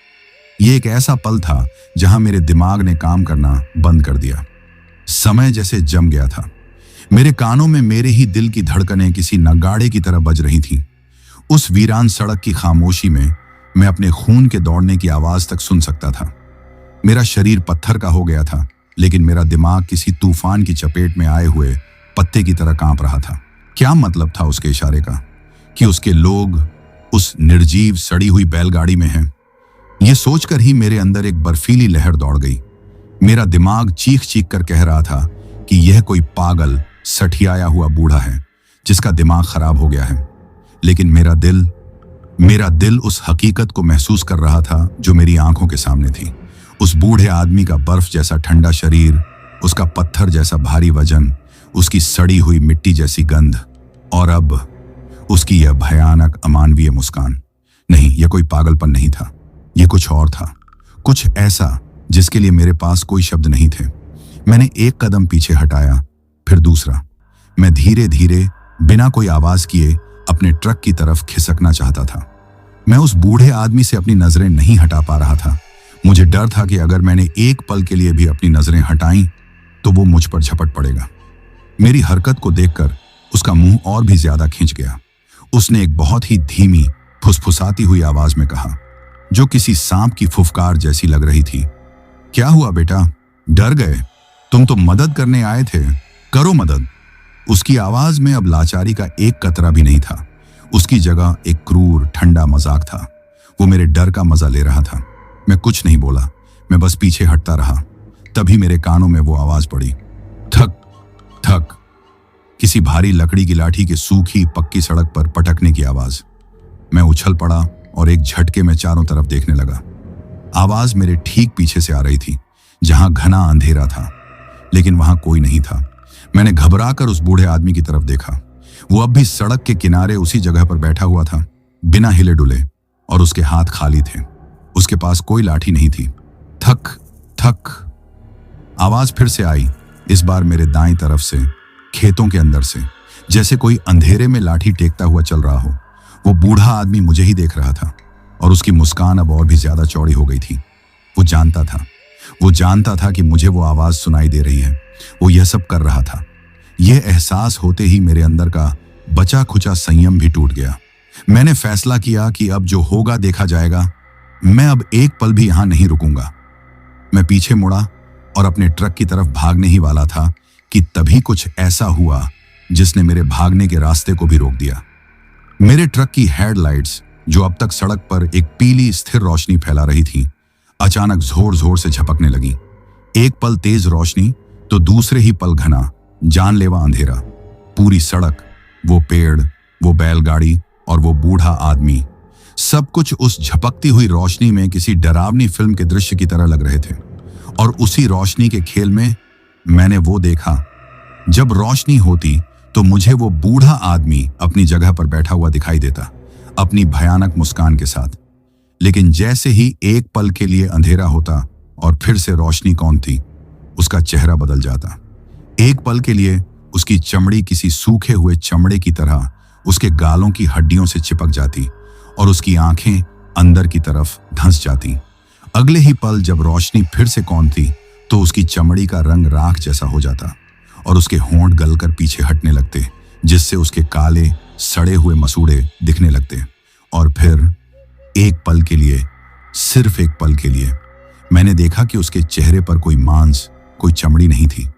ये एक ऐसा पल था जहां मेरे दिमाग ने काम करना बंद कर दिया। समय जैसे जम गया था। मेरे कानों में मेरे ही दिल की धड़कनें किसी नगाड़े की तरह बज रही थीं। उस वीरान सड़क की खामोशी में मैं अपने खून के दौड़ने की आवाज तक सुन सकता था। मेरा शरीर पत्थर का हो गया था, लेकिन मेरा दिमाग किसी तूफान की चपेट में आए हुए पत्ते की तरह कांप रहा था। क्या मतलब था उसके इशारे का कि उसके लोग उस निर्जीव सड़ी हुई बैलगाड़ी में हैं? यह सोचकर ही मेरे अंदर एक बर्फीली लहर दौड़ गई। मेरा दिमाग चीख चीख कर कह रहा था कि यह कोई पागल सठियाया हुआ बूढ़ा है जिसका दिमाग खराब हो गया है। लेकिन मेरा दिल उस हकीकत को महसूस कर रहा था जो मेरी आंखों के सामने थी। उस बूढ़े आदमी का बर्फ जैसा ठंडा शरीर, उसका पत्थर जैसा भारी वजन, उसकी सड़ी हुई मिट्टी जैसी गंध, और अब उसकी यह भयानक अमानवीय मुस्कान। नहीं, यह कोई पागलपन नहीं था, यह कुछ और था, कुछ ऐसा जिसके लिए मेरे पास कोई शब्द नहीं थे। मैंने एक कदम पीछे हटाया, फिर दूसरा। मैं धीरे धीरे बिना कोई आवाज किए अपने ट्रक की तरफ खिसकना चाहता था। मैं उस बूढ़े आदमी से अपनी नजरें नहीं हटा पा रहा था। मुझे डर था कि अगर मैंने एक पल के लिए भी अपनी नजरें हटाई तो वो मुझ पर झपट पड़ेगा। मेरी हरकत को देखकर उसका मुंह और भी ज्यादा खिंच गया। उसने एक बहुत ही धीमी फुसफुसाती हुई आवाज में कहा, जो किसी सांप की फुफकार जैसी लग रही थी, क्या हुआ बेटा? डर गए? तुम तो मदद करने आए थे, करो मदद। उसकी आवाज में अब लाचारी का एक कतरा भी नहीं था। उसकी जगह एक क्रूर ठंडा मजाक था। वो मेरे डर का मजा ले रहा था। मैं कुछ नहीं बोला, मैं बस पीछे हटता रहा। तभी मेरे कानों में वो आवाज पड़ी, थक थक, किसी भारी लकड़ी की लाठी के सूखी पक्की सड़क पर पटकने की आवाज। मैं उछल पड़ा और एक झटके में चारों तरफ देखने लगा। आवाज मेरे ठीक पीछे से आ रही थी, जहां घना अंधेरा था, लेकिन वहां कोई नहीं था। मैंने घबराकर उस बूढ़े आदमी की तरफ देखा। वो अब भी सड़क के किनारे उसी जगह पर बैठा हुआ था, बिना हिले डुले, और उसके हाथ खाली थे। उसके पास कोई लाठी नहीं थी। थक थक, आवाज फिर से आई, इस बार मेरे दाईं तरफ से, खेतों के अंदर से, जैसे कोई अंधेरे में लाठी टेकता हुआ चल रहा हो। वो बूढ़ा आदमी मुझे ही देख रहा था और उसकी मुस्कान अब और भी ज्यादा चौड़ी हो गई थी। वो जानता था कि मुझे वो आवाज सुनाई दे रही है। वो यह सब कर रहा था। यह एहसास होते ही मेरे अंदर का बचा खुचा संयम भी टूट गया। मैंने फैसला किया कि अब जो होगा देखा जाएगा। मैं अब एक पल भी यहां नहीं रुकूंगा। मैं पीछे मुड़ा और अपने ट्रक की तरफ भागने ही वाला था कि तभी कुछ ऐसा हुआ जिसने मेरे भागने के रास्ते को भी रोक दिया। मेरे ट्रक की हेडलाइट्स, जो अब तक सड़क पर एक पीली स्थिर रोशनी फैला रही थी, अचानक जोर जोर से झपकने लगी। एक पल तेज रोशनी तो दूसरे ही पल घना जानलेवा अंधेरा। पूरी सड़क, वो पेड़, वो बैलगाड़ी और वो बूढ़ा आदमी, सब कुछ उस झपकती हुई रोशनी में किसी डरावनी फिल्म के दृश्य की तरह लग रहे थे। और उसी रोशनी के खेल में मैंने वो देखा, जब रोशनी होती तो मुझे वो बूढ़ा आदमी अपनी जगह पर बैठा हुआ दिखाई देता, अपनी भयानक मुस्कान के साथ। लेकिन जैसे ही एक पल के लिए अंधेरा होता और फिर से रोशनी कौन थी, उसका चेहरा बदल जाता। एक पल के लिए उसकी चमड़ी किसी सूखे हुए चमड़े की तरह उसके गालों की हड्डियों से चिपक जाती और उसकी आंखें अंदर की तरफ धंस जाती। अगले ही पल जब रोशनी फिर से कौन थी तो उसकी चमड़ी का रंग राख जैसा हो जाता और उसके होंठ गलकर पीछे हटने लगते, जिससे उसके काले सड़े हुए मसूड़े दिखने लगते। और फिर एक पल के लिए, सिर्फ एक पल के लिए, मैंने देखा कि उसके चेहरे पर कोई मांस, कोई चमड़ी नहीं थी।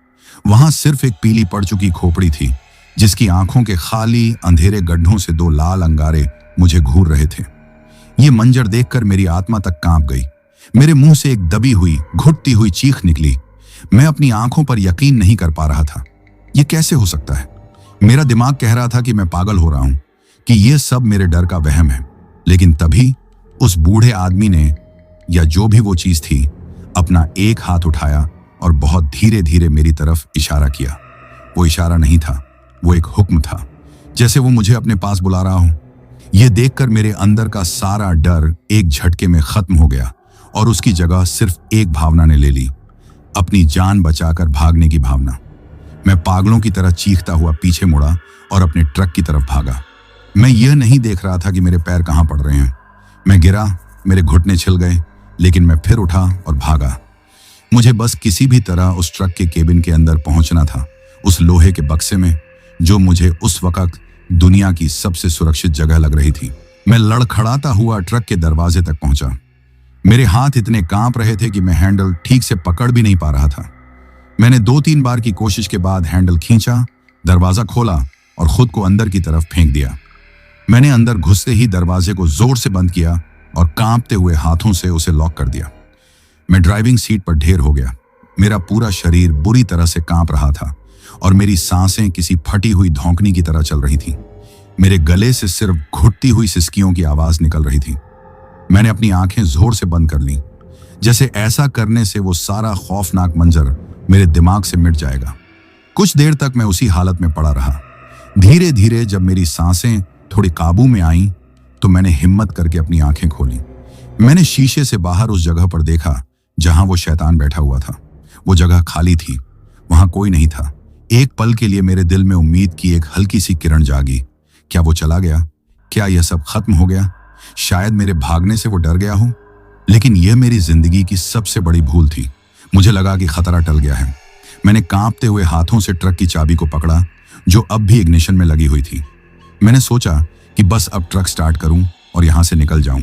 वहां सिर्फ एक पीली पड़ चुकी खोपड़ी थी, जिसकी आंखों के खाली अंधेरे गड्ढों से दो लाल अंगारे मुझे घूर रहे थे। ये मंजर देखकर मेरी आत्मा तक कांप गई। मेरे मुंह से एक दबी हुई, घुटती हुई चीख निकली। मैं अपनी आंखों पर यकीन नहीं कर पा रहा था। ये कैसे हो सकता है? मेरा दिमाग कह रहा था कि मैं पागल हो रहा हूं, कि यह सब मेरे डर का वहम है। लेकिन तभी उस बूढ़े आदमी ने, या जो भी वो चीज थी, अपना एक हाथ उठाया और बहुत धीरे धीरे मेरी तरफ इशारा किया। वो इशारा नहीं था, वो एक हुक्म था, जैसे वो मुझे अपने पास बुला रहा हो। यह देखकर मेरे अंदर का सारा डर एक झटके में खत्म हो गया और उसकी जगह सिर्फ एक भावना ने ले ली, अपनी जान बचाकर भागने की भावना। मैं पागलों की तरह चीखता हुआ पीछे मुड़ा और अपने ट्रक की तरफ भागा। मैं यह नहीं देख रहा था कि मेरे पैर कहां पड़ रहे हैं। मैं गिरा, मेरे घुटने छिल गए, लेकिन मैं फिर उठा और भागा। मुझे बस किसी भी तरह उस ट्रक के केबिन के अंदर पहुंचना था, उस लोहे के बक्से में, जो मुझे उस वक्त दुनिया की सबसे सुरक्षित जगह लग रही थी। मैं लड़खड़ाता हुआ ट्रक के दरवाजे तक पहुंचा। मेरे हाथ इतने कांप रहे थे कि मैं हैंडल ठीक से पकड़ भी नहीं पा रहा था। मैंने 2-3 बार की कोशिश के बाद हैंडल खींचा, दरवाजा खोला और खुद को अंदर की तरफ फेंक दिया। मैंने अंदर घुसते ही दरवाजे को जोर से बंद किया और कांपते हुए हाथों से उसे लॉक कर दिया। मैं ड्राइविंग सीट पर ढेर हो गया। मेरा पूरा शरीर बुरी तरह से कांप रहा था और मेरी सांसें किसी फटी हुई धौंकनी की तरह चल रही थी। मेरे गले से सिर्फ घुटती हुई सिसकियों की आवाज निकल रही थी। मैंने अपनी आंखें जोर से बंद कर लीं, जैसे ऐसा करने से वो सारा खौफनाक मंजर मेरे दिमाग से मिट जाएगा। कुछ देर तक मैं उसी हालत में पड़ा रहा। धीरे धीरे जब मेरी सांसें थोड़ी काबू में आईं, तो मैंने हिम्मत करके अपनी आंखें खोली। मैंने शीशे से बाहर उस जगह पर देखा जहां वो शैतान बैठा हुआ था। वो जगह खाली थी, वहां कोई नहीं था। एक पल के लिए मेरे दिल में उम्मीद की एक हल्की सी किरण जागी। क्या वो चला गया? क्या यह सब खत्म हो गया? शायद मेरे भागने से वो डर गया हो। लेकिन यह मेरी जिंदगी की सबसे बड़ी भूल थी। मुझे लगा कि खतरा टल गया है। मैंने कांपते हुए हाथों से ट्रक की चाबी को पकड़ा, जो अब भी इग्निशन में लगी हुई थी। मैंने सोचा कि बस अब ट्रक स्टार्ट करूं और यहां से निकल जाऊं।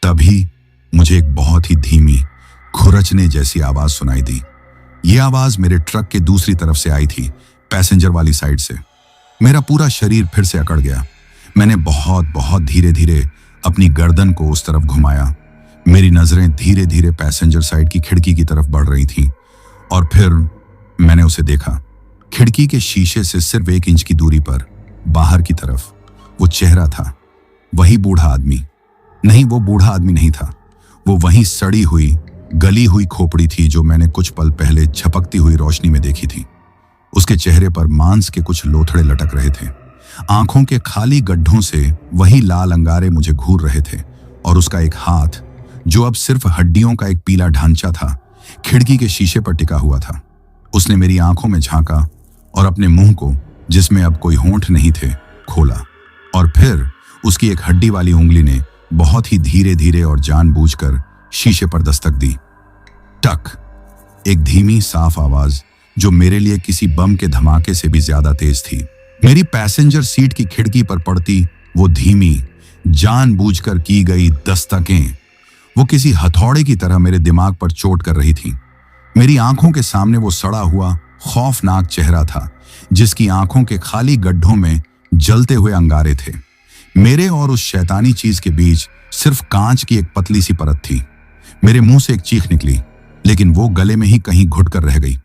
तभी मुझे एक बहुत ही धीमी, खुरचने जैसी आवाज सुनाई दी। यह आवाज मेरे ट्रक के दूसरी तरफ से आई थी, पैसेंजर वाली साइड से। मेरा पूरा शरीर फिर से अकड़ गया। मैंने बहुत बहुत धीरे धीरे अपनी गर्दन को उस तरफ घुमाया। मेरी नजरें धीरे धीरे पैसेंजर साइड की खिड़की की तरफ बढ़ रही थीं और फिर मैंने उसे देखा। खिड़की के शीशे से सिर्फ 1 इंच की दूरी पर बाहर की तरफ वो चेहरा था, वही बूढ़ा आदमी। नहीं, वो बूढ़ा आदमी नहीं था। वो वही सड़ी हुई, गली हुई खोपड़ी थी जो मैंने कुछ पल पहले झपकती हुई रोशनी में देखी थी। उसके चेहरे पर मांस के कुछ लोथड़े लटक रहे थे। आंखों के खाली गड्ढों से वही लाल अंगारे मुझे घूर रहे थे और उसका एक हाथ, जो अब सिर्फ हड्डियों का एक पीला ढांचा था, खिड़की के शीशे पर टिका हुआ था। उसने मेरी आंखों में झांका और अपने मुंह को, जिसमें अब कोई होंठ नहीं थे, खोला। और फिर उसकी एक हड्डी वाली उंगली ने बहुत ही धीरे धीरे और जानबूझकर शीशे पर दस्तक दी। टक! एक धीमी साफ आवाज जो मेरे लिए किसी बम के धमाके से भी ज्यादा तेज थी। मेरी पैसेंजर सीट की खिड़की पर पड़ती वो धीमी, जानबूझकर की गई दस्तकें वो किसी हथौड़े की तरह मेरे दिमाग पर चोट कर रही थी। मेरी आंखों के सामने वो सड़ा हुआ, खौफनाक चेहरा था, जिसकी आंखों के खाली गड्ढों में जलते हुए अंगारे थे। मेरे और उस शैतानी चीज के बीच सिर्फ कांच की एक पतली सी परत थी। मेरे मुंह से एक चीख निकली, लेकिन वो गले में ही कहीं घुट कर रह गई।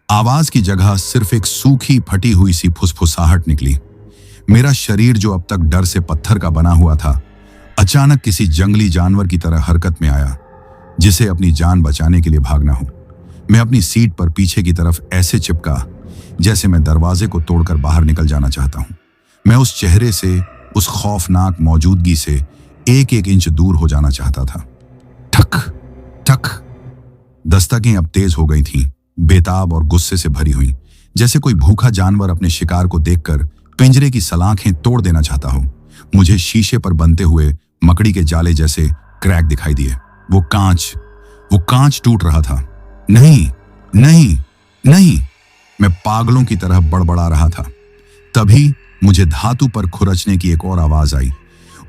आवाज की जगह सिर्फ एक सूखी, फटी हुई सी फुसफुसाहट निकली। मेरा शरीर, जो अब तक डर से पत्थर का बना हुआ था, अचानक किसी जंगली जानवर की तरह हरकत में आया, जिसे अपनी जान बचाने के लिए भागना हो। मैं अपनी सीट पर पीछे की तरफ ऐसे चिपका जैसे मैं दरवाजे को तोड़कर बाहर निकल जाना चाहता हूं। मैं उस चेहरे से, उस खौफनाक मौजूदगी से एक एक इंच दूर हो जाना चाहता था। ठक ठक दस्तकें अब तेज हो गई थीं, बेताब और गुस्से से भरी हुई, जैसे कोई भूखा जानवर अपने शिकार को देखकर पिंजरे की सलाखें तोड़ देना चाहता हो। मुझे शीशे पर बनते हुए मकड़ी के जाले जैसे क्रैक दिखाई दिए। वो कांच टूट रहा था। नहीं नहीं नहीं, मैं पागलों की तरह बड़बड़ा रहा था। तभी मुझे धातु पर खुरचने की एक और आवाज आई।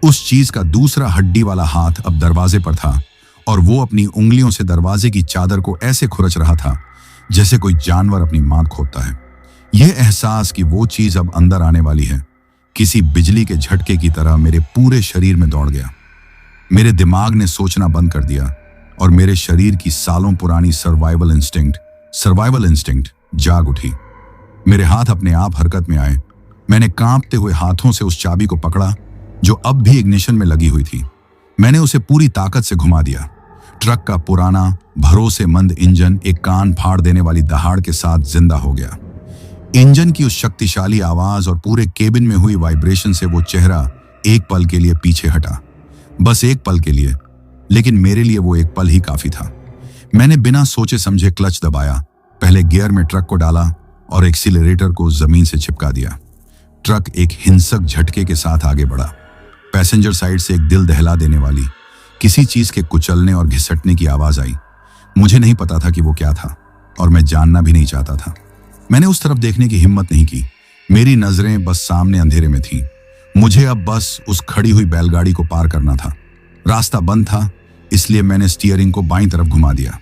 उस चीज का दूसरा हड्डी वाला हाथ अब दरवाजे पर था और वो अपनी उंगलियों से दरवाजे की चादर को ऐसे खुरच रहा था जैसे कोई जानवर अपनी मांग खोदता है। यह एहसास कि वो चीज अब अंदर आने वाली है, किसी बिजली के झटके की तरह मेरे पूरे शरीर में दौड़ गया। मेरे दिमाग ने सोचना बंद कर दिया और मेरे शरीर की सालों पुरानी सर्वाइवल इंस्टिंक्ट जाग उठी। मेरे हाथ अपने आप हरकत में आए। मैंने कांपते हुए हाथों से उस चाबी को पकड़ा जो अब भी इग्निशन में लगी हुई थी। मैंने उसे पूरी ताकत से घुमा दिया। ट्रक का पुराना भरोसेमंद इंजन एक कान फाड़ देने वाली दहाड़ के साथ जिंदा हो गया। इंजन की उस शक्तिशाली आवाज और पूरे केबिन में हुई वाइब्रेशन से वो चेहरा एक पल के लिए पीछे हटा। बस एक पल के लिए, लेकिन मेरे लिए वो एक पल ही काफी था। मैंने बिना सोचे समझे क्लच दबाया, पहले गियर में ट्रक को डाला और एक्सीलरेटर को जमीन से चिपका दिया। ट्रक एक हिंसक झटके के साथ आगे बढ़ा। पैसेंजर साइड से एक दिल दहला देने वाली किसी चीज के कुचलने और घिसटने की आवाज आई। मुझे नहीं पता था कि वो क्या था और मैं जानना भी नहीं चाहता था। मैंने उस तरफ देखने की हिम्मत नहीं की। मेरी नजरें बस सामने अंधेरे में थीं। मुझे अब बस उस खड़ी हुई बैलगाड़ी को पार करना था। रास्ता बंद था, इसलिए मैंने स्टीयरिंग को बाईं तरफ घुमा दिया।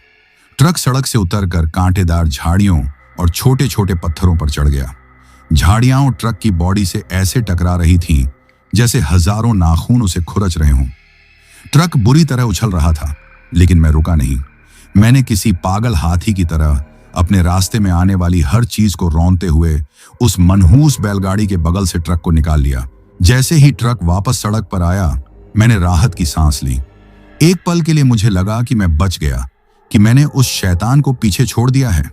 ट्रक सड़क से उतरकर कांटेदार झाड़ियों और छोटे छोटे पत्थरों पर चढ़ गया। झाड़ियां और ट्रक की बॉडी से ऐसे टकरा रही थीं जैसे हजारों नाखून उसे खुरच रहे हों। ट्रक बुरी तरह उछल रहा था, लेकिन मैं रुका नहीं। मैंने किसी पागल हाथी की तरह अपने रास्ते में आने वाली हर चीज को रौंदते हुए उस मनहूस बैलगाड़ी के बगल से ट्रक को निकाल लिया। जैसे ही ट्रक वापस सड़क पर आया, मैंने राहत की सांस ली। एक पल के लिए मुझे लगा कि मैं बच गया, कि मैंने उस शैतान को पीछे छोड़ दिया है।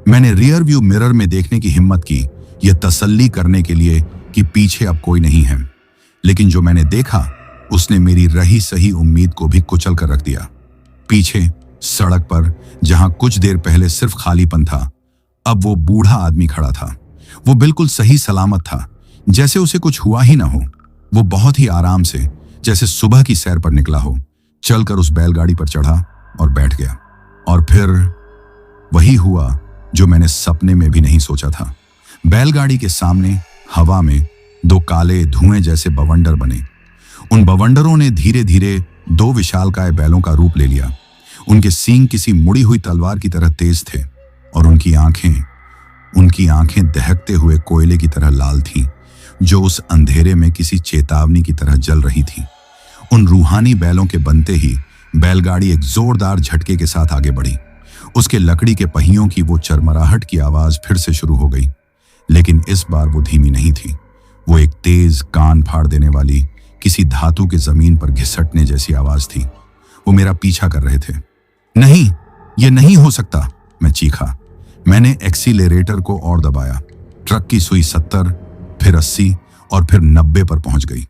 मैंने रियर व्यू मिरर में देखने की हिम्मत की, यह तसल्ली करने के लिए कि पीछे अब कोई नहीं है। लेकिन जो मैंने देखा, उसने मेरी रही सही उम्मीद को भी कुचल कर रख दिया। पीछे सड़क पर, जहां कुछ देर पहले सिर्फ खालीपन था, अब वो बूढ़ा आदमी खड़ा था। वो बिल्कुल सही सलामत था, जैसे उसे कुछ हुआ ही ना हो। वो बहुत ही आराम से, जैसे सुबह की सैर पर निकला हो, चलकर उस बैलगाड़ी पर चढ़ा और बैठ गया। और फिर वही हुआ जो मैंने सपने में भी नहीं सोचा था। बैलगाड़ी के सामने हवा में दो काले धुएं जैसे बवंडर बने। उन बवंडरों ने धीरे धीरे दो विशालकाय बैलों का रूप ले लिया। उनके सींग किसी मुड़ी हुई तलवार की तरह तेज थे और उनकी आंखें दहकते हुए कोयले की तरह लाल थीं, जो उस अंधेरे में किसी चेतावनी की तरह जल रही थीं। उन रूहानी बैलों के बनते ही बैलगाड़ी एक जोरदार झटके के साथ आगे बढ़ी। उसके लकड़ी के पहियों की वो चरमराहट की आवाज फिर से शुरू हो गई, लेकिन इस बार वो धीमी नहीं थी। वो एक तेज, कान फाड़ देने वाली, किसी धातु के जमीन पर घिसटने जैसी आवाज थी। वो मेरा पीछा कर रहे थे। नहीं, ये नहीं हो सकता, मैं चीखा। मैंने एक्सीलरेटर को और दबाया। ट्रक की सुई 70, फिर 80 और फिर 90 पर पहुंच गई।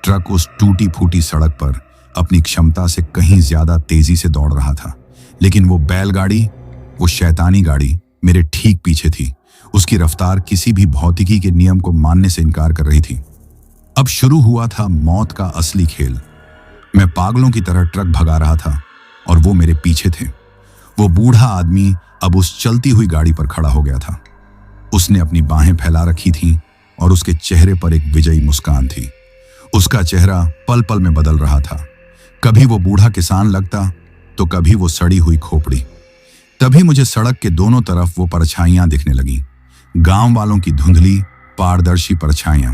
ट्रक उस टूटी फूटी सड़क पर अपनी क्षमता से कहीं ज्यादा तेजी से दौड़ रहा था, लेकिन वो बैलगाड़ी, वो शैतानी गाड़ी मेरे ठीक पीछे थी। उसकी रफ्तार किसी भी भौतिकी के नियम को मानने से इनकार कर रही थी। अब शुरू हुआ था मौत का असली खेल। मैं पागलों की तरह ट्रक भगा रहा था और वो मेरे पीछे थे। वो बूढ़ा आदमी अब उस चलती हुई गाड़ी पर खड़ा हो गया था। उसने अपनी बाहें फैला रखी थीं और उसके चेहरे पर एक विजयी मुस्कान थी। उसका चेहरा पल पल में बदल रहा था। कभी वो बूढ़ा किसान लगता तो कभी वो सड़ी हुई खोपड़ी। तभी मुझे सड़क के दोनों तरफ वो परछाइयां दिखने लगीं, गांव वालों की धुंधली पारदर्शी परछाइयां।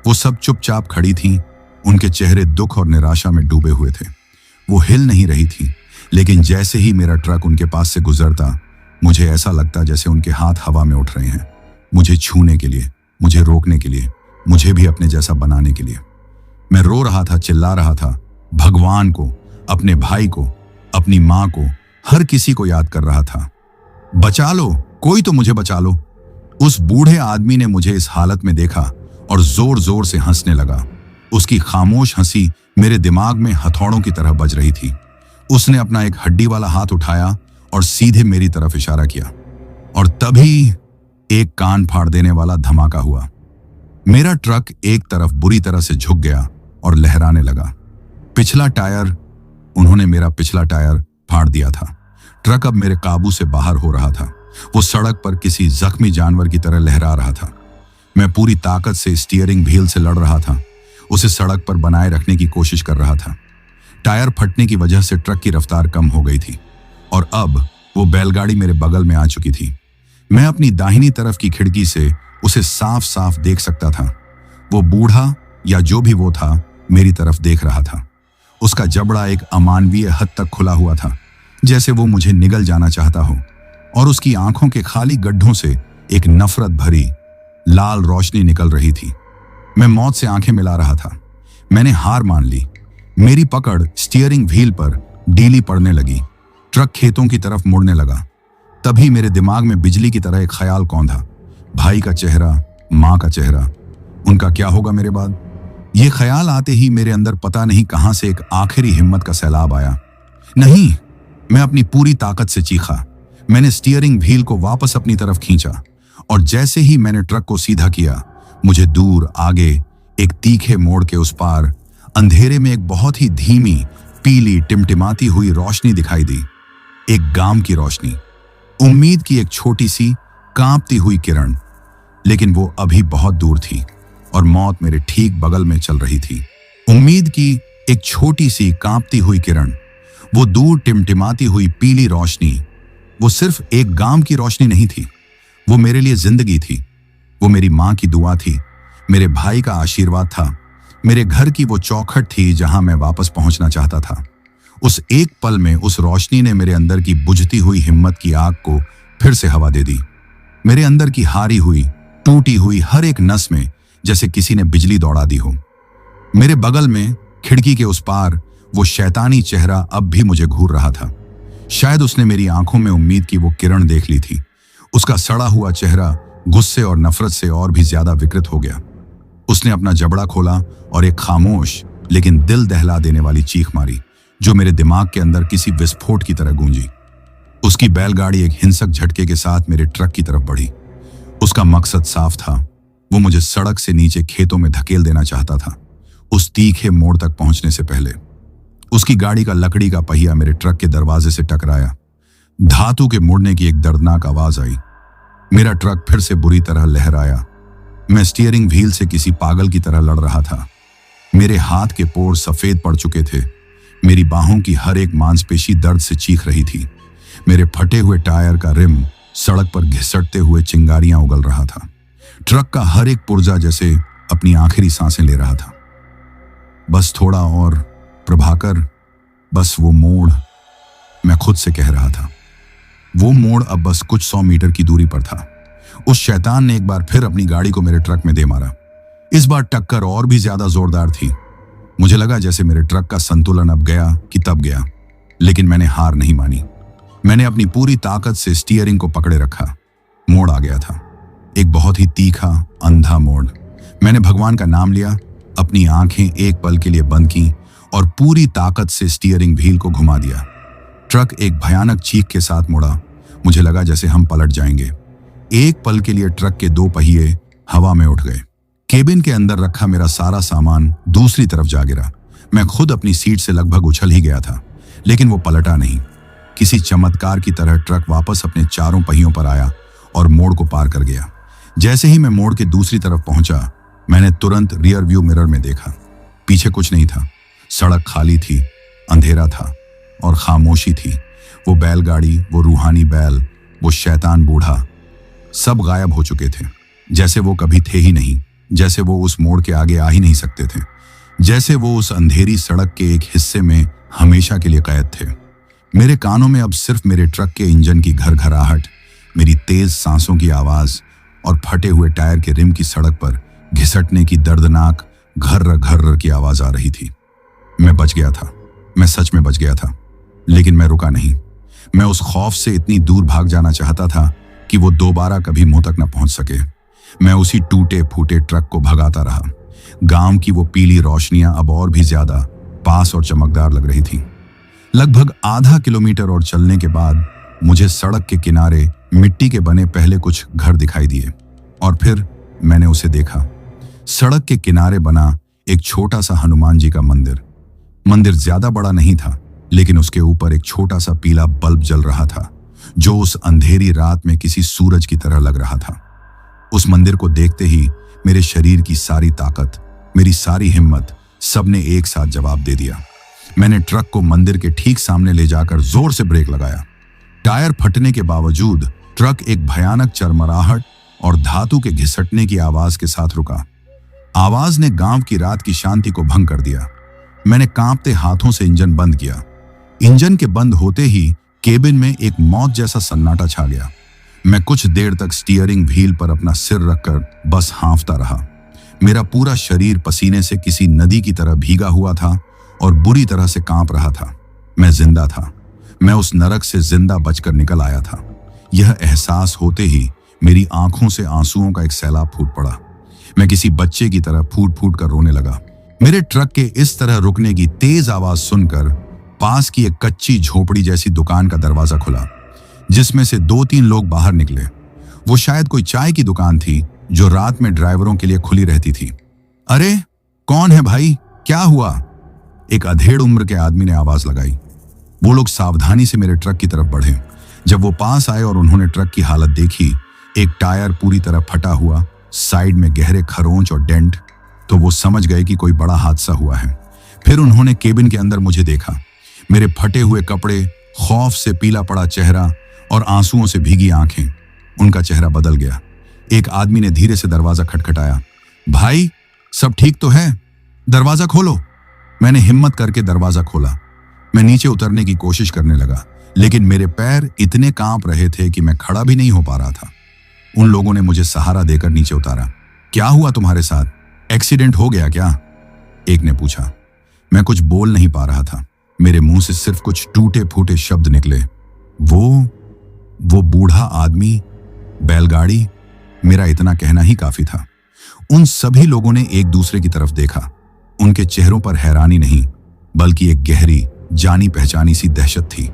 वो सब चुपचाप खड़ी थीं, उनके चेहरे दुख और निराशा में डूबे हुए थे। वो हिल नहीं रही थी, लेकिन जैसे ही मेरा ट्रक उनके पास से गुजरता, मुझे ऐसा लगता जैसे उनके हाथ हवा में उठ रहे हैं, मुझे छूने के लिए, मुझे रोकने के लिए, मुझे भी अपने जैसा बनाने के लिए। मैं रो रहा था, चिल्ला रहा था, भगवान को, अपने भाई को, अपनी मां को, हर किसी को याद कर रहा था। बचा लो, कोई तो मुझे बचा लो। उस बूढ़े आदमी ने मुझे इस हालत में देखा और जोर जोर से हंसने लगा। उसकी खामोश हंसी मेरे दिमाग में हथौड़ों की तरह बज रही थी। उसने अपना एक हड्डी वाला हाथ उठाया और सीधे मेरी तरफ इशारा किया, और तभी एक कान फाड़ देने वाला धमाका हुआ। मेरा ट्रक एक तरफ बुरी तरह से झुक गया और लहराने लगा। उन्होंने मेरा पिछला टायर फाड़ दिया था। ट्रक अब मेरे काबू से बाहर हो रहा था। वो सड़क पर किसी जख्मी जानवर की तरह लहरा रहा था। मैं पूरी ताकत से स्टीयरिंग व्हील से लड़ रहा था, उसे सड़क पर बनाए रखने की कोशिश कर रहा था। टायर फटने की वजह से ट्रक की रफ्तार कम हो गई थी और अब वो बैलगाड़ी मेरे बगल में आ चुकी थी। मैं अपनी दाहिनी तरफ की खिड़की से उसे साफ साफ देख सकता था। वो बूढ़ा या जो भी वो था मेरी तरफ देख रहा था। उसका जबड़ा एक अमानवीय हद तक खुला हुआ था, जैसे वो मुझे निगल जाना चाहता हो, और उसकी आंखों के खाली गड्ढों से एक नफरत भरी लाल रोशनी निकल रही थी। मैं मौत से आंखें मिला रहा था। मैंने हार मान ली। मेरी पकड़ स्टीयरिंग व्हील पर ढीली पड़ने लगी। ट्रक खेतों की तरफ मुड़ने लगा। तभी मेरे दिमाग में बिजली की तरह एक ख्याल कौंधा, भाई का चेहरा, मां का चेहरा, उनका क्या होगा मेरे बाद। ये ख्याल आते ही मेरे अंदर पता नहीं कहां से एक आखिरी हिम्मत का सैलाब आया। नहीं, मैं अपनी पूरी ताकत से चीखा। मैंने स्टीयरिंग व्हील को वापस अपनी तरफ खींचा और जैसे ही मैंने ट्रक को सीधा किया, मुझे दूर आगे एक तीखे मोड़ के उस पार अंधेरे में एक बहुत ही धीमी पीली टिमटिमाती हुई रोशनी दिखाई दी। एक गांव की रोशनी, उम्मीद की एक छोटी सी कांपती हुई किरण, लेकिन वो अभी बहुत दूर थी और मौत मेरे ठीक बगल में चल रही थी। उम्मीद की एक छोटी सी कांपती हुई किरण, वो दूर टिमटिमाती हुई पीली रोशनी, वो सिर्फ एक गांव की रोशनी नहीं थी, वो मेरे लिए जिंदगी थी। वो मेरी मां की दुआ थी, मेरे भाई का आशीर्वाद था, मेरे घर की वो चौखट थी जहां मैं वापस पहुंचना चाहता था। उस एक पल में उस रोशनी ने मेरे अंदर की बुझती हुई हिम्मत की आग को फिर से हवा दे दी। मेरे अंदर की हारी हुई, टूटी हुई हर एक नस में जैसे किसी ने बिजली दौड़ा दी हो। मेरे बगल में खिड़की के उस पार वो शैतानी चेहरा अब भी मुझे घूर रहा था। शायद उसने मेरी आंखों में उम्मीद की वो किरण देख ली थी। उसका सड़ा हुआ चेहरा गुस्से और नफरत से और भी ज्यादा विकृत हो गया। उसने अपना जबड़ा खोला और एक खामोश लेकिन दिल दहला देने वाली चीख मारी, जो मेरे दिमाग के अंदर किसी विस्फोट की तरह गूंजी। उसकी बैलगाड़ी एक हिंसक झटके के साथ मेरे ट्रक की तरफ बढ़ी। उसका मकसद साफ था, वो मुझे सड़क से नीचे खेतों में धकेल देना चाहता था, उस तीखे मोड़ तक पहुंचने से पहले। उसकी गाड़ी का लकड़ी का पहिया मेरे ट्रक के दरवाजे से टकराया। धातु के मुड़ने की एक दर्दनाक आवाज आई। मेरा ट्रक फिर से बुरी तरह लहराया। मैं स्टीयरिंग व्हील से किसी पागल की तरह लड़ रहा था। मेरे हाथ के पोर सफेद पड़ चुके थे। मेरी बाहों की हर एक मांसपेशी दर्द से चीख रही थी। मेरे फटे हुए टायर का रिम सड़क पर घिसटते हुए चिंगारियां उगल रहा था। ट्रक का हर एक पुर्जा जैसे अपनी आखिरी सांसें ले रहा था। बस थोड़ा और प्रभाकर, बस वो मोड़, मैं खुद से कह रहा था। वो मोड़ अब बस कुछ 100 मीटर की दूरी पर था। उस शैतान ने एक बार फिर अपनी गाड़ी को मेरे ट्रक में दे मारा। इस बार टक्कर और भी ज्यादा जोरदार थी। मुझे लगा जैसे मेरे ट्रक का संतुलन अब गया कि तब गया, लेकिन मैंने हार नहीं मानी। मैंने अपनी पूरी ताकत से स्टीयरिंग को पकड़े रखा। मोड़ आ गया था, एक बहुत ही तीखा, अंधा मोड़। मैंने भगवान का नाम लिया, अपनी आंखें एक पल के लिए बंद की और पूरी ताकत से स्टीयरिंग व्हील को घुमा दिया। ट्रक एक भयानक चीख के साथ मुड़ा। मुझे लगा जैसे हम पलट जाएंगे। एक पल के लिए ट्रक के 2 पहिए हवा में उठ गए। केबिन के अंदर रखा मेरा सारा सामान दूसरी तरफ जा गिरा। मैं खुद अपनी सीट से लगभग उछल ही गया था, लेकिन वो पलटा नहीं। किसी चमत्कार की तरह ट्रक वापस अपने चारों पहियों पर आया और मोड़ को पार कर गया। जैसे ही मैं मोड़ के दूसरी तरफ पहुंचा, मैंने तुरंत रियर व्यू मिरर में देखा। पीछे कुछ नहीं था। सड़क खाली थी, अंधेरा था और खामोशी थी। वो बैलगाड़ी, वो रूहानी बैल, वो शैतान बूढ़ा, सब गायब हो चुके थे। जैसे वो कभी थे ही नहीं, जैसे वो उस मोड़ के आगे आ ही नहीं सकते थे, जैसे वो उस अंधेरी सड़क के एक हिस्से में हमेशा के लिए कैद थे। मेरे कानों में अब सिर्फ मेरे ट्रक के इंजन की घरघराहट, मेरी तेज सांसों की आवाज और फटे हुए टायर के रिम की सड़क पर घिसटने की दर्दनाक घर्र घर्र की आवाज आ रही थी। मैं बच गया था, मैं सच में बच गया था, लेकिन मैं रुका नहीं। मैं उस खौफ से इतनी दूर भाग जाना चाहता था कि वो दोबारा कभी मुंह तक न पहुंच सके। मैं उसी टूटे फूटे ट्रक को भगाता रहा। गांव की वो पीली रोशनियां अब और भी ज्यादा पास और चमकदार लग रही थी। लगभग आधा किलोमीटर और चलने के बाद मुझे सड़क के किनारे मिट्टी के बने पहले कुछ घर दिखाई दिए, और फिर मैंने उसे देखा। सड़क के किनारे बना एक छोटा सा हनुमान जी का मंदिर। मंदिर ज्यादा बड़ा नहीं था, लेकिन उसके ऊपर एक छोटा सा पीला बल्ब जल रहा था, जो उस अंधेरी रात में किसी सूरज की तरह लग रहा था। उस मंदिर को देखते ही मेरे शरीर की सारी ताकत, मेरी सारी हिम्मत, सबने एक साथ जवाब दे दिया। मैंने ट्रक को मंदिर के ठीक सामने ले जाकर जोर से ब्रेक लगाया। टायर फटने के बावजूद ट्रक एक भयानक चरमराहट और धातु के घिसटने की आवाज के साथ रुका। आवाज ने गांव की रात की शांति को भंग कर दिया। मैंने कांपते हाथों से इंजन बंद किया। इंजन के बंद होते ही केबिन में एक मौत जैसा सन्नाटा छा गया। मैं कुछ देर तक स्टीयरिंग व्हील पर अपना सिर रखकर बस हाँफता रहा। मेरा पूरा शरीर पसीने से किसी नदी की तरह भीगा हुआ था और बुरी तरह से कांप रहा था। मैं जिंदा था। मैं उस नरक से जिंदा बचकर निकल आया था। यह एहसास होते ही मेरी आंखों से आंसुओं का एक सैलाब फूट पड़ा। मैं किसी बच्चे की तरह फूट फूट कर रोने लगा। मेरे ट्रक के इस तरह रुकने की तेज आवाज सुनकर पास की एक कच्ची झोपड़ी जैसी दुकान का दरवाजा खुला, जिसमें से 2-3 लोग बाहर निकले। वो शायद कोई चाय की दुकान थी जो रात में ड्राइवरों के लिए खुली रहती थी। अरे कौन है भाई, क्या हुआ? एक अधेड़ उम्र के आदमी ने आवाज लगाई। वो लोग सावधानी से मेरे ट्रक की तरफ बढ़े। जब वो पास आए और उन्होंने ट्रक की हालत देखी, एक टायर पूरी तरह फटा हुआ, साइड में गहरे खरोंच और डेंट, तो वो समझ गए कि कोई बड़ा हादसा हुआ है। फिर उन्होंने केबिन के अंदर मुझे देखा। मेरे फटे हुए कपड़े, खौफ से पीला पड़ा चेहरा और आंसुओं से भीगी आंखें। उनका चेहरा बदल गया। एक आदमी ने धीरे से दरवाजा खटखटाया। भाई, सब ठीक तो है? दरवाजा खोलो। मैंने हिम्मत करके दरवाजा खोला। मैं नीचे उतरने की कोशिश करने लगा, लेकिन मेरे पैर इतने कांप रहे थे कि मैं खड़ा भी नहीं हो पा रहा था। उन लोगों ने मुझे सहारा देकर नीचे उतारा। क्या हुआ तुम्हारे साथ? एक्सीडेंट हो गया क्या? एक ने पूछा। मैं कुछ बोल नहीं पा रहा था। मेरे मुंह से सिर्फ कुछ टूटे फूटे शब्द निकले। वो बूढ़ा आदमी, बैलगाड़ी, मेरा इतना कहना ही काफी था। उन सभी लोगों ने एक दूसरे की तरफ देखा। उनके चेहरों पर हैरानी नहीं, बल्कि एक गहरी, जानी पहचानी सी दहशत थी,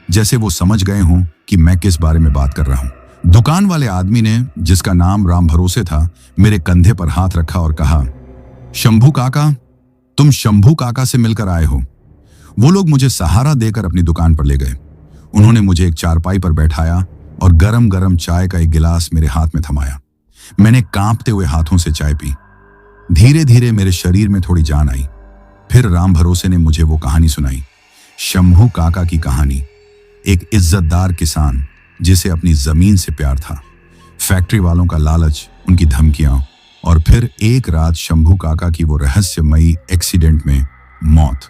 जैसे वो समझ गए हों कि मैं किस बारे में बात कर रहा हूं। दुकान वाले आदमी ने, जिसका नाम राम भरोसे था, मेरे कंधे पर हाथ रखा और कहा, शंभू काका, तुम शंभू काका से मिलकर आए हो। वो लोग मुझे सहारा देकर अपनी दुकान पर ले गए। उन्होंने मुझे एक चारपाई पर बैठाया और गरम गरम चाय का एक गिलास मेरे हाथ में थमाया। मैंने कांपते हुए हाथों से चाय पी। धीरे धीरे मेरे शरीर में थोड़ी जान आई। फिर राम भरोसे ने मुझे वो कहानी सुनाई, शंभू काका की कहानी। एक इज्जतदार किसान जिसे अपनी जमीन से प्यार था, फैक्ट्री वालों का लालच, उनकी धमकियां, और फिर एक रात शंभू काका की वो रहस्यमयी एक्सीडेंट में मौत।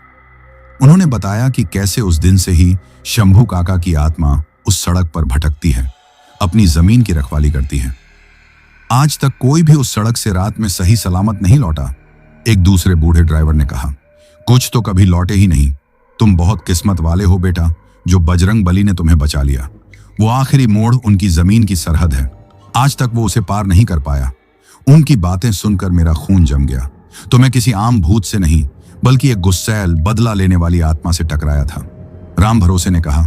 उन्होंने बताया कि कैसे उस दिन से ही शंभू काका की आत्मा उस सड़क पर भटकती है, अपनी जमीन की रखवाली करती है। आज तक कोई भी उस सड़क से रात में सही सलामत नहीं लौटा। एक दूसरे बूढ़े ड्राइवर ने कहा, कुछ तो कभी लौटे ही नहीं। तुम बहुत किस्मत वाले हो बेटा, जो बजरंग बली ने तुम्हें बचा लिया। वो आखिरी मोड़ उनकी जमीन की सरहद है। आज तक वो उसे पार नहीं कर पाया। उनकी बातें सुनकर मेरा खून जम गया। तो मैं किसी आम भूत से नहीं, बल्कि एक गुस्सैल, बदला लेने वाली आत्मा से टकराया था। राम भरोसे ने कहा,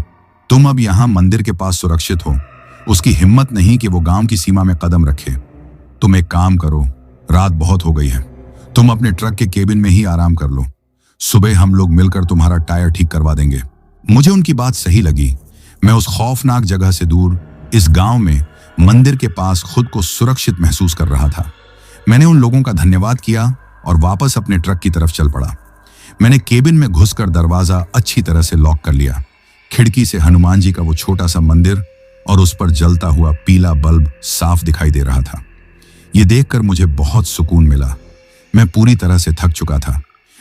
तुम अब यहां मंदिर के पास सुरक्षित हो। उसकी हिम्मत नहीं कि वो गांव की सीमा में कदम रखे। तुम एक काम करो, रात बहुत हो गई है, तुम अपने ट्रक के केबिन में ही आराम कर लो। सुबह हम लोग मिलकर तुम्हारा टायर ठीक करवा देंगे। मुझे उनकी बात सही लगी। मैं उस खौफनाक जगह से दूर, इस गांव में मंदिर के पास खुद को सुरक्षित महसूस कर रहा था। मैंने उन लोगों का धन्यवाद किया और वापस अपने ट्रक की तरफ चल पड़ा। मैंने केबिन में घुसकर दरवाजा अच्छी तरह से लॉक कर लिया। खिड़की से हनुमान जी का वो छोटा सा मंदिर और उस पर जलता हुआ पीला बल्ब साफ दिखाई दे रहा था। ये देखकर मुझे बहुत सुकून मिला। मैं पूरी तरह से थक चुका था।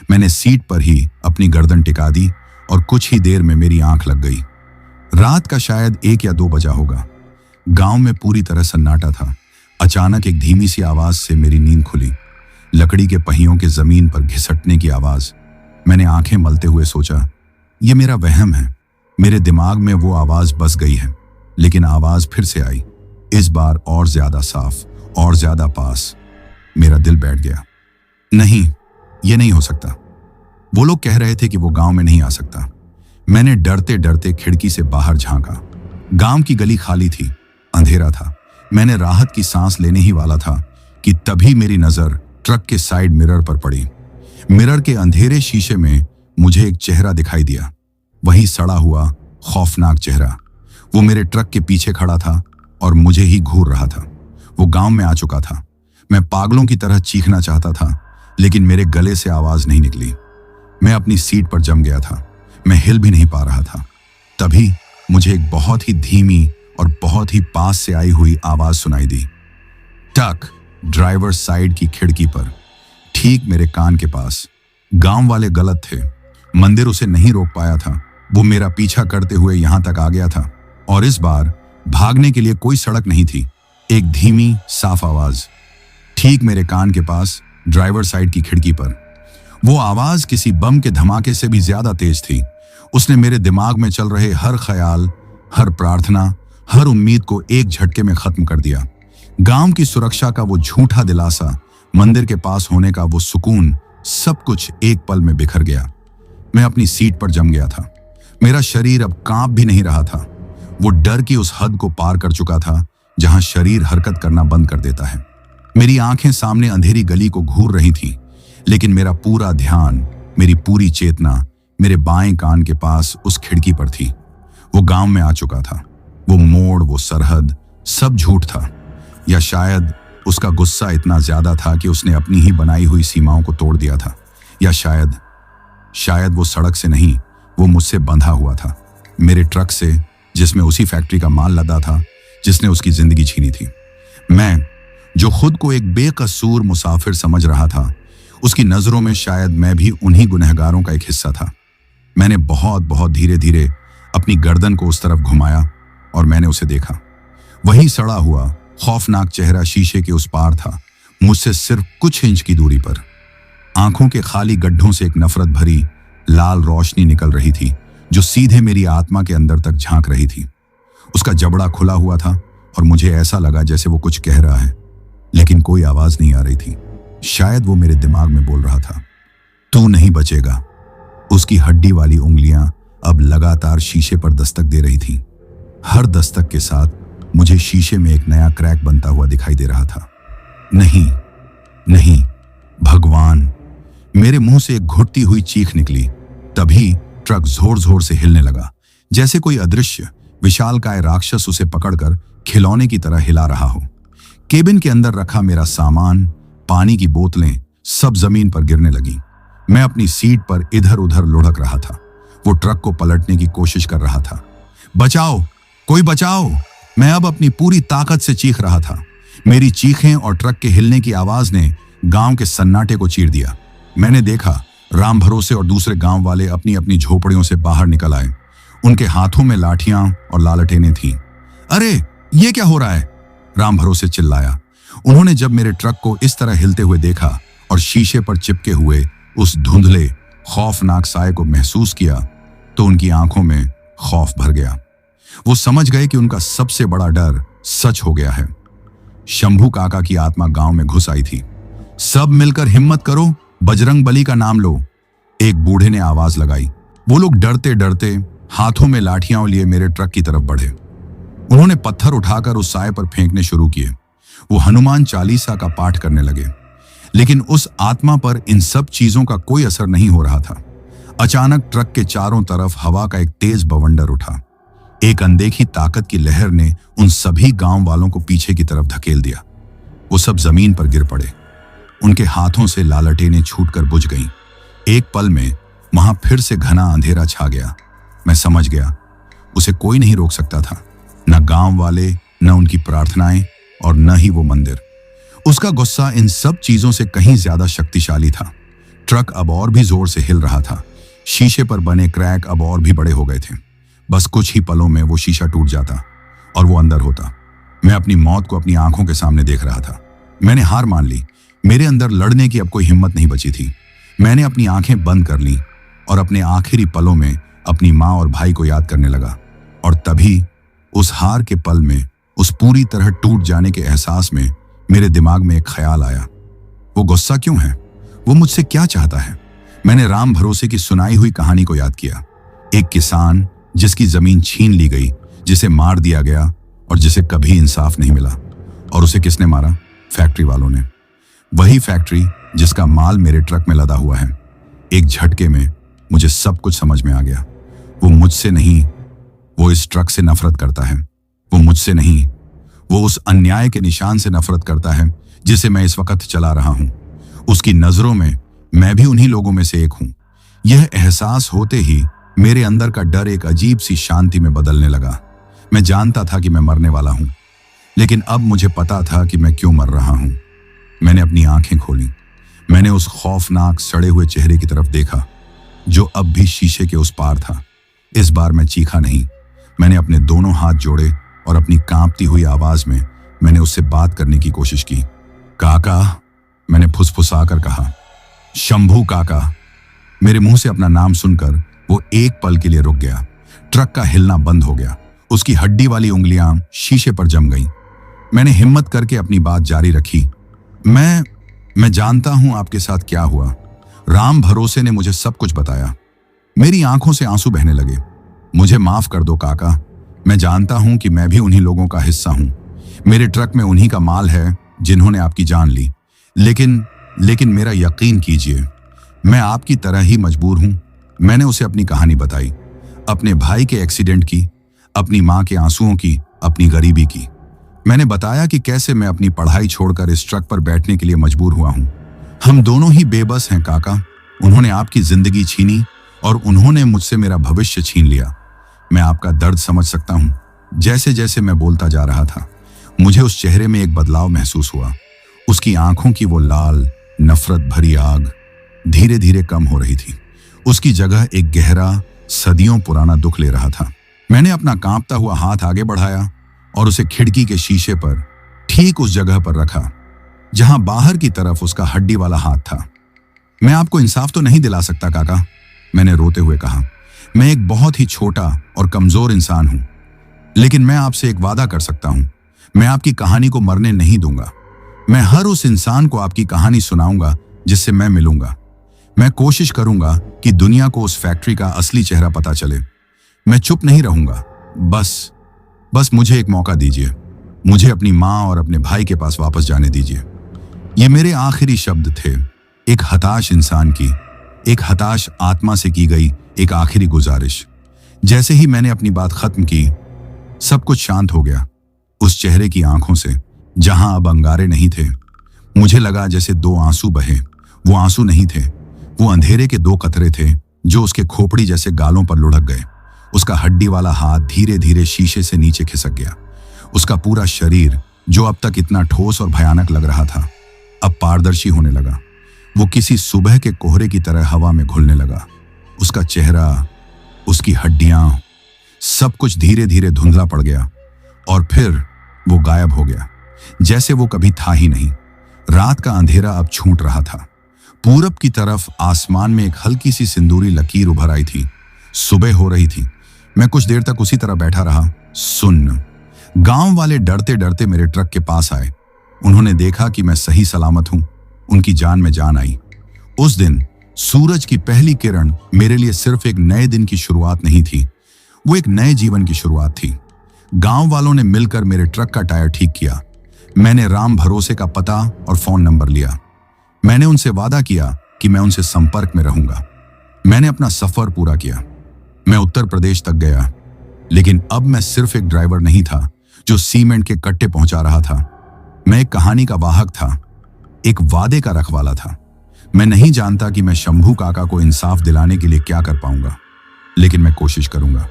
मैंने सीट पर ही अपनी गर्दन टिका दी और कुछ ही देर में मेरी आंख लग गई। रात का शायद 1 या 2 बजा होगा। गांव में पूरी तरह सन्नाटा था। अचानक एक धीमी सी आवाज से मेरी नींद खुली। लकड़ी के पहियों के जमीन पर घिसटने की आवाज। मैंने आंखें मलते हुए सोचा, यह मेरा वहम है। मेरे दिमाग में वो आवाज बस गई है, लेकिन आवाज फिर से आई, इस बार और ज्यादा साफ और ज्यादा पास। मेरा दिल बैठ गया। नहीं, यह नहीं हो सकता। वो लोग कह रहे थे कि वो गांव में नहीं आ सकता। मैंने डरते डरते खिड़की से बाहर झांका। गांव की गली खाली थी, अंधेरा था। मैंने राहत की सांस लेने ही वाला था कि तभी मेरी नजर ट्रक के साइड मिरर पर पड़ी। मिरर के अंधेरे शीशे में मुझे एक चेहरा दिखाई दिया, वही सड़ा हुआ खौफनाक चेहरा। वो मेरे ट्रक के पीछे खड़ा था और मुझे ही घूर रहा था। वो गांव में आ चुका था। मैं पागलों की तरह चीखना चाहता था, लेकिन मेरे गले से आवाज नहीं निकली। मैं अपनी सीट पर जम गया था। मैं हिल भी नहीं पा रहा था। तभी मुझे एक बहुत ही धीमी और बहुत ही पास से आई हुई आवाज सुनाई दी। टक, ड्राइवर साइड की खिड़की पर, ठीक मेरे कान के पास। गांव वाले गलत थे। मंदिर उसे नहीं रोक पाया था। वो मेरा पीछा करते हुए यहां तक आ गया था, और इस बार भागने के लिए कोई सड़क नहीं थी। एक धीमी साफ आवाज, ठीक मेरे कान के पास, ड्राइवर साइड की खिड़की पर। वो आवाज किसी बम के धमाके से भी ज्यादा तेज थी। उसने मेरे दिमाग में चल रहे हर ख्याल, हर प्रार्थना, हर उम्मीद को एक झटके में खत्म कर दिया। गांव की सुरक्षा का वो झूठा दिलासा, मंदिर के पास होने का वो सुकून, सब कुछ एक पल में बिखर गया। मैं अपनी सीट पर जम गया था। मेरा शरीर अब कांप भी नहीं रहा था। वो डर की उस हद को पार कर चुका था जहां शरीर हरकत करना बंद कर देता है। मेरी आंखें सामने अंधेरी गली को घूर रही थीं, लेकिन मेरा पूरा ध्यान, मेरी पूरी चेतना मेरे बाएं कान के पास उस खिड़की पर थी। वो गांव में आ चुका था। वो मोड़, वो सरहद, सब झूठ था। या शायद उसका गुस्सा इतना ज्यादा था कि उसने अपनी ही बनाई हुई सीमाओं को तोड़ दिया था। या शायद वो सड़क से नहीं, वो मुझसे बंधा हुआ था, मेरे ट्रक से, जिसमें उसी फैक्ट्री का माल लदा था जिसने उसकी जिंदगी छीनी थी। मैं, जो खुद को एक बेकसूर मुसाफिर समझ रहा था, उसकी नजरों में शायद मैं भी उन्हीं गुनहगारों का एक हिस्सा था। मैंने बहुत बहुत धीरे धीरे अपनी गर्दन को उस तरफ घुमाया और मैंने उसे देखा। वही सड़ा हुआ खौफनाक चेहरा शीशे के उस पार था, मुझसे सिर्फ कुछ इंच की दूरी पर। आंखों के खाली गड्ढों से एक नफरत भरी लाल रोशनी निकल रही थी, जो सीधे मेरी आत्मा के अंदर तक झांक रही थी। उसका जबड़ा खुला हुआ था और मुझे ऐसा लगा जैसे वो कुछ कह रहा है, लेकिन कोई आवाज नहीं आ रही थी। शायद वो मेरे दिमाग में बोल रहा था, तू नहीं बचेगा। उसकी हड्डी वाली उंगलियां अब लगातार शीशे पर दस्तक दे रही थीं। हर दस्तक के साथ मुझे शीशे में एक नया क्रैक बनता हुआ दिखाई दे रहा था। नहीं, नहीं, भगवान! मेरे मुंह से एक घुटती हुई चीख निकली। तभी ट्रक जोर जोर से हिलने लगा, जैसे कोई अदृश्य विशालकाय राक्षस उसे पकड़कर खिलौने की तरह हिला रहा हो। केबिन के अंदर रखा मेरा सामान, पानी की बोतलें, सब जमीन पर गिरने लगी। मैं अपनी सीट पर इधर उधर लुढ़क रहा था। वो ट्रक को पलटने की कोशिश कर रहा था। बचाओ, कोई बचाओ! मैं अब अपनी पूरी ताकत से चीख रहा था। मेरी चीखें और ट्रक के हिलने की आवाज ने गांव के सन्नाटे को चीर दिया। मैंने देखा राम भरोसे और दूसरे गांव वाले अपनी अपनी झोपड़ियों से बाहर निकल आए। उनके हाथों में लाठियां और लालटेनें थीं। अरे, ये क्या हो रहा है? राम भरोसे चिल्लाया। उन्होंने जब मेरे ट्रक को इस तरह हिलते हुए देखा और शीशे पर चिपके हुए उस धुंधले खौफनाक साए को महसूस किया, तो उनकी आंखों में खौफ भर गया। वो समझ गए कि उनका सबसे बड़ा डर सच हो गया है। शंभू काका की आत्मा गांव में घुस आई थी। सब मिलकर हिम्मत करो, बजरंग बली का नाम लो, एक बूढ़े ने आवाज लगाई। वो लोग डरते डरते हाथों में लाठियां लिए मेरे ट्रक की तरफ बढ़े। उन्होंने पत्थर उठाकर उस साए पर फेंकने शुरू किए। वो हनुमान चालीसा का पाठ करने लगे, लेकिन उस आत्मा पर इन सब चीजों का कोई असर नहीं हो रहा था। अचानक ट्रक के चारों तरफ हवा का एक तेज बवंडर उठा। एक अनदेखी ताकत की लहर ने उन सभी गांव वालों को पीछे की तरफ धकेल दिया। वो सब जमीन पर गिर पड़े। उनके हाथों से लालटेनें छूटकर बुझ गईं। एक पल में वहां फिर से घना अंधेरा छा गया। मैं समझ गया, उसे कोई नहीं रोक सकता था, न गांव वाले, न उनकी प्रार्थनाएं, और न ही वो मंदिर। उसका गुस्सा इन सब चीजों से कहीं ज्यादा शक्तिशाली था। ट्रक अब और भी जोर से हिल रहा था। शीशे पर बने क्रैक अब और भी बड़े हो गए थे। बस कुछ ही पलों में वो शीशा टूट जाता और वो अंदर होता। मैं अपनी मौत को अपनी आंखों के सामने देख रहा था। मैंने हार मान ली। मेरे अंदर लड़ने की अब कोई हिम्मत नहीं बची थी। मैंने अपनी आंखें बंद कर लीं और अपने आखिरी पलों में अपनी माँ और भाई को याद करने लगा। और तभी उस हार के पल में, उस पूरी तरह टूट जाने के एहसास में मेरे दिमाग में एक ख्याल आया। वो गुस्सा क्यों है? वो मुझसे क्या चाहता है? मैंने राम भरोसे की सुनाई हुई कहानी को याद किया। एक किसान जिसकी जमीन छीन ली गई, जिसे मार दिया गया और जिसे कभी इंसाफ नहीं मिला। और उसे किसने मारा? फैक्ट्री वालों ने। वही फैक्ट्री जिसका माल मेरे ट्रक में लदा हुआ है। एक झटके में मुझे सब कुछ समझ में आ गया। वो मुझसे नहीं, वो इस ट्रक से नफरत करता है। वो मुझसे नहीं, वो उस अन्याय के निशान से नफरत करता है जिसे मैं इस वक्त चला रहा हूं। उसकी नजरों में मैं भी उन्हीं लोगों में से एक हूं। यह एहसास होते ही मेरे अंदर का डर एक अजीब सी शांति में बदलने लगा। मैं जानता था कि मैं मरने वाला हूं, लेकिन अब मुझे पता था कि मैं क्यों मर रहा हूं। मैंने अपनी आंखें खोली। मैंने उस खौफनाक सड़े हुए चेहरे की तरफ देखा जो अब भी शीशे के उस पार था। इस बार मैं चीखा नहीं। मैंने अपने दोनों हाथ जोड़े और अपनी कांपती हुई आवाज में मैंने उससे बात करने की कोशिश की। काका, मैंने फुसफुसाकर कहा। शंभू काका। मेरे मुंह से अपना नाम सुनकर वो एक पल के लिए रुक गया। ट्रक का हिलना बंद हो गया। उसकी हड्डी वाली उंगलियां शीशे पर जम गईं। मैंने हिम्मत करके अपनी बात जारी रखी। मैं जानता हूं आपके साथ क्या हुआ। राम भरोसे ने मुझे सब कुछ बताया। मेरी आंखों से आंसू बहने लगे। मुझे माफ कर दो काका। मैं जानता हूं कि मैं भी उन्हीं लोगों का हिस्सा हूं। मेरे ट्रक में उन्हीं का माल है जिन्होंने आपकी जान ली। लेकिन मेरा यकीन कीजिए, मैं आपकी तरह ही मजबूर हूं। मैंने उसे अपनी कहानी बताई, अपने भाई के एक्सीडेंट की, अपनी मां के आंसुओं की, अपनी गरीबी की। मैंने बताया कि कैसे मैं अपनी पढ़ाई छोड़कर इस ट्रक पर बैठने के लिए मजबूर हुआ हूं। हम दोनों ही बेबस हैं काका। उन्होंने आपकी जिंदगी छीनी और उन्होंने मुझसे मेरा भविष्य छीन लिया। मैं आपका दर्द समझ सकता हूं। जैसे जैसे मैं बोलता जा रहा था, मुझे उस चेहरे में एक बदलाव महसूस हुआ। उसकी आंखों की वो लाल नफरत भरी आग धीरे धीरे कम हो रही थी। उसकी जगह एक गहरा, सदियों पुराना दुख ले रहा था। मैंने अपना कांपता हुआ हाथ आगे बढ़ाया और उसे खिड़की के शीशे पर ठीक उस जगह पर रखा जहां बाहर की तरफ उसका हड्डी वाला हाथ था। मैं आपको इंसाफ तो नहीं दिला सकता काका, मैंने रोते हुए कहा। मैं एक बहुत ही छोटा और कमजोर इंसान हूं, लेकिन मैं आपसे एक वादा कर सकता हूं। मैं आपकी कहानी को मरने नहीं दूंगा। मैं हर उस इंसान को आपकी कहानी सुनाऊंगा जिससे मैं मिलूंगा। मैं कोशिश करूंगा कि दुनिया को उस फैक्ट्री का असली चेहरा पता चले। मैं चुप नहीं रहूंगा। बस मुझे एक मौका दीजिए। मुझे अपनी माँ और अपने भाई के पास वापस जाने दीजिए। ये मेरे आखिरी शब्द थे, एक हताश इंसान की, एक हताश आत्मा से की गई एक आखिरी गुजारिश। जैसे ही मैंने अपनी बात खत्म की, सब कुछ शांत हो गया। उस चेहरे की आंखों से, जहां अब अंगारे नहीं थे, मुझे लगा जैसे दो आंसू बहे। वो आंसू नहीं थे, वो अंधेरे के दो कतरे थे जो उसके खोपड़ी जैसे गालों पर लुढ़क गए। उसका हड्डी वाला हाथ धीरे धीरे शीशे से नीचे खिसक गया। उसका पूरा शरीर, जो अब तक इतना ठोस और भयानक लग रहा था, अब पारदर्शी होने लगा। वो किसी सुबह के कोहरे की तरह हवा में घुलने लगा। उसका चेहरा, उसकी हड्डियां, सब कुछ धीरे धीरे धुंधला पड़ गया और फिर वो गायब हो गया, जैसे वो कभी था ही नहीं। रात का अंधेरा अब छूट रहा था। पूरब की तरफ आसमान में एक हल्की सी सिंदूरी लकीर उभर आई थी। सुबह हो रही थी। मैं कुछ देर तक उसी तरह बैठा रहा, सुन्न। गांव वाले डरते डरते मेरे ट्रक के पास आए। उन्होंने देखा कि मैं सही सलामत हूं। उनकी जान में जान आई। उस दिन सूरज की पहली किरण मेरे लिए सिर्फ एक नए दिन की शुरुआत नहीं थी, वो एक नए जीवन की शुरुआत थी। गांव वालों ने मिलकर मेरे ट्रक का टायर ठीक किया। मैंने राम भरोसे का पता और फोन नंबर लिया। मैंने उनसे वादा किया कि मैं उनसे संपर्क में रहूंगा। मैंने अपना सफर पूरा किया। मैं उत्तर प्रदेश तक गया, लेकिन अब मैं सिर्फ एक ड्राइवर नहीं था जो सीमेंट के कट्टे पहुंचा रहा था। मैं एक कहानी का वाहक था, एक वादे का रखवाला था। मैं नहीं जानता कि मैं शंभू काका को इंसाफ दिलाने के लिए क्या कर पाऊंगा, लेकिन मैं कोशिश करूंगा।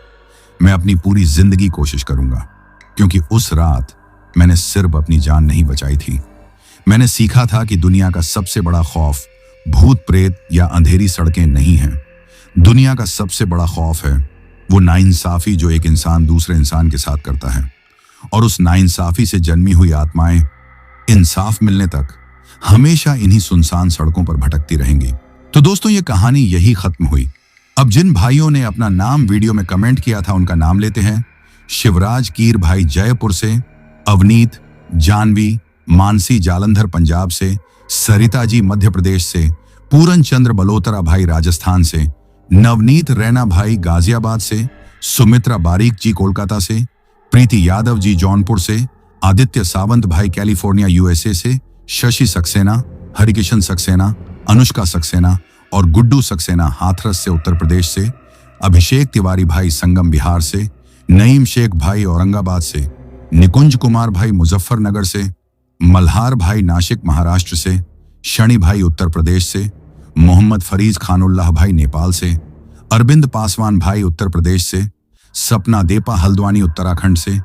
मैं अपनी पूरी जिंदगी कोशिश करूंगा, क्योंकि उस रात मैंने सिर्फ अपनी जान नहीं बचाई थी। मैंने सीखा था कि दुनिया का सबसे बड़ा खौफ भूत प्रेत या अंधेरी सड़कें नहीं हैं। दुनिया का सबसे बड़ा खौफ है वो नाइंसाफी जो एक इंसान दूसरे इंसान के साथ करता है। और उस नाइंसाफी से जन्मी हुई आत्माएं इंसाफ मिलने तक हमेशा इन्हीं सुनसान सड़कों पर भटकती रहेंगी। तो दोस्तों, ये कहानी यही खत्म हुई। अब जिन भाइयों ने अपना नाम वीडियो में कमेंट किया था उनका नाम लेते हैं। शिवराज कीर भाई जयपुर से, अवनीत, जानवी, मानसी जालंधर पंजाब से, सरिता जी मध्य प्रदेश से, पूरन चंद्र बलोत्रा भाई राजस्थान से, नवनीत रैना भाई गाजियाबाद से, सुमित्रा बारीक जी कोलकाता से, प्रीति यादव जी जौनपुर से, आदित्य सावंत भाई कैलिफोर्निया यूएसए से, शशि सक्सेना, हरिकिशन सक्सेना, अनुष्का सक्सेना और गुड्डू सक्सेना हाथरस से उत्तर प्रदेश से, अभिषेक तिवारी भाई संगम बिहार से, नईम शेख भाई औरंगाबाद से, निकुंज कुमार भाई मुजफ्फरनगर से, मल्हार भाई नासिक महाराष्ट्र से, शनि भाई उत्तर प्रदेश से, मोहम्मद फरीज खानुल्लाह भाई नेपाल से, अरविंद पासवान भाई उत्तर प्रदेश से, सपना देपा हल्द्वानी उत्तराखंड से,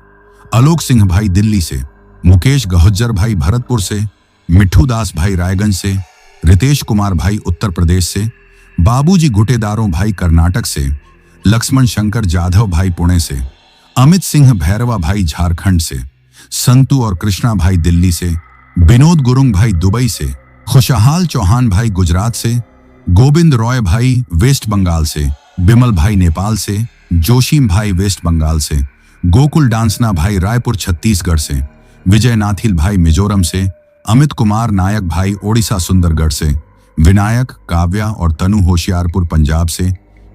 आलोक सिंह भाई दिल्ली से, मुकेश गहुज्जर भाई भरतपुर से, मिठू दास भाई रायगंज से, रितेश कुमार भाई उत्तर प्रदेश से, बाबूजी गुटेदारों भाई कर्नाटक से, लक्ष्मण शंकर जाधव भाई पुणे से, अमित सिंह भैरवा भाई झारखंड से, संतू और कृष्णा भाई दिल्ली से, विनोद गुरुंग भाई दुबई से, खुशहाल चौहान भाई गुजरात से, गोविंद रॉय भाई वेस्ट बंगाल से, बिमल भाई नेपाल से, जोशीम भाई वेस्ट बंगाल से, गोकुल डांसना भाई रायपुर छत्तीसगढ़ से, विजय नाथिल भाई मिजोरम से, अमित कुमार नायक भाई ओडिशा सुंदरगढ़ से, विनायक, काव्या और तनु होशियारपुर पंजाब से,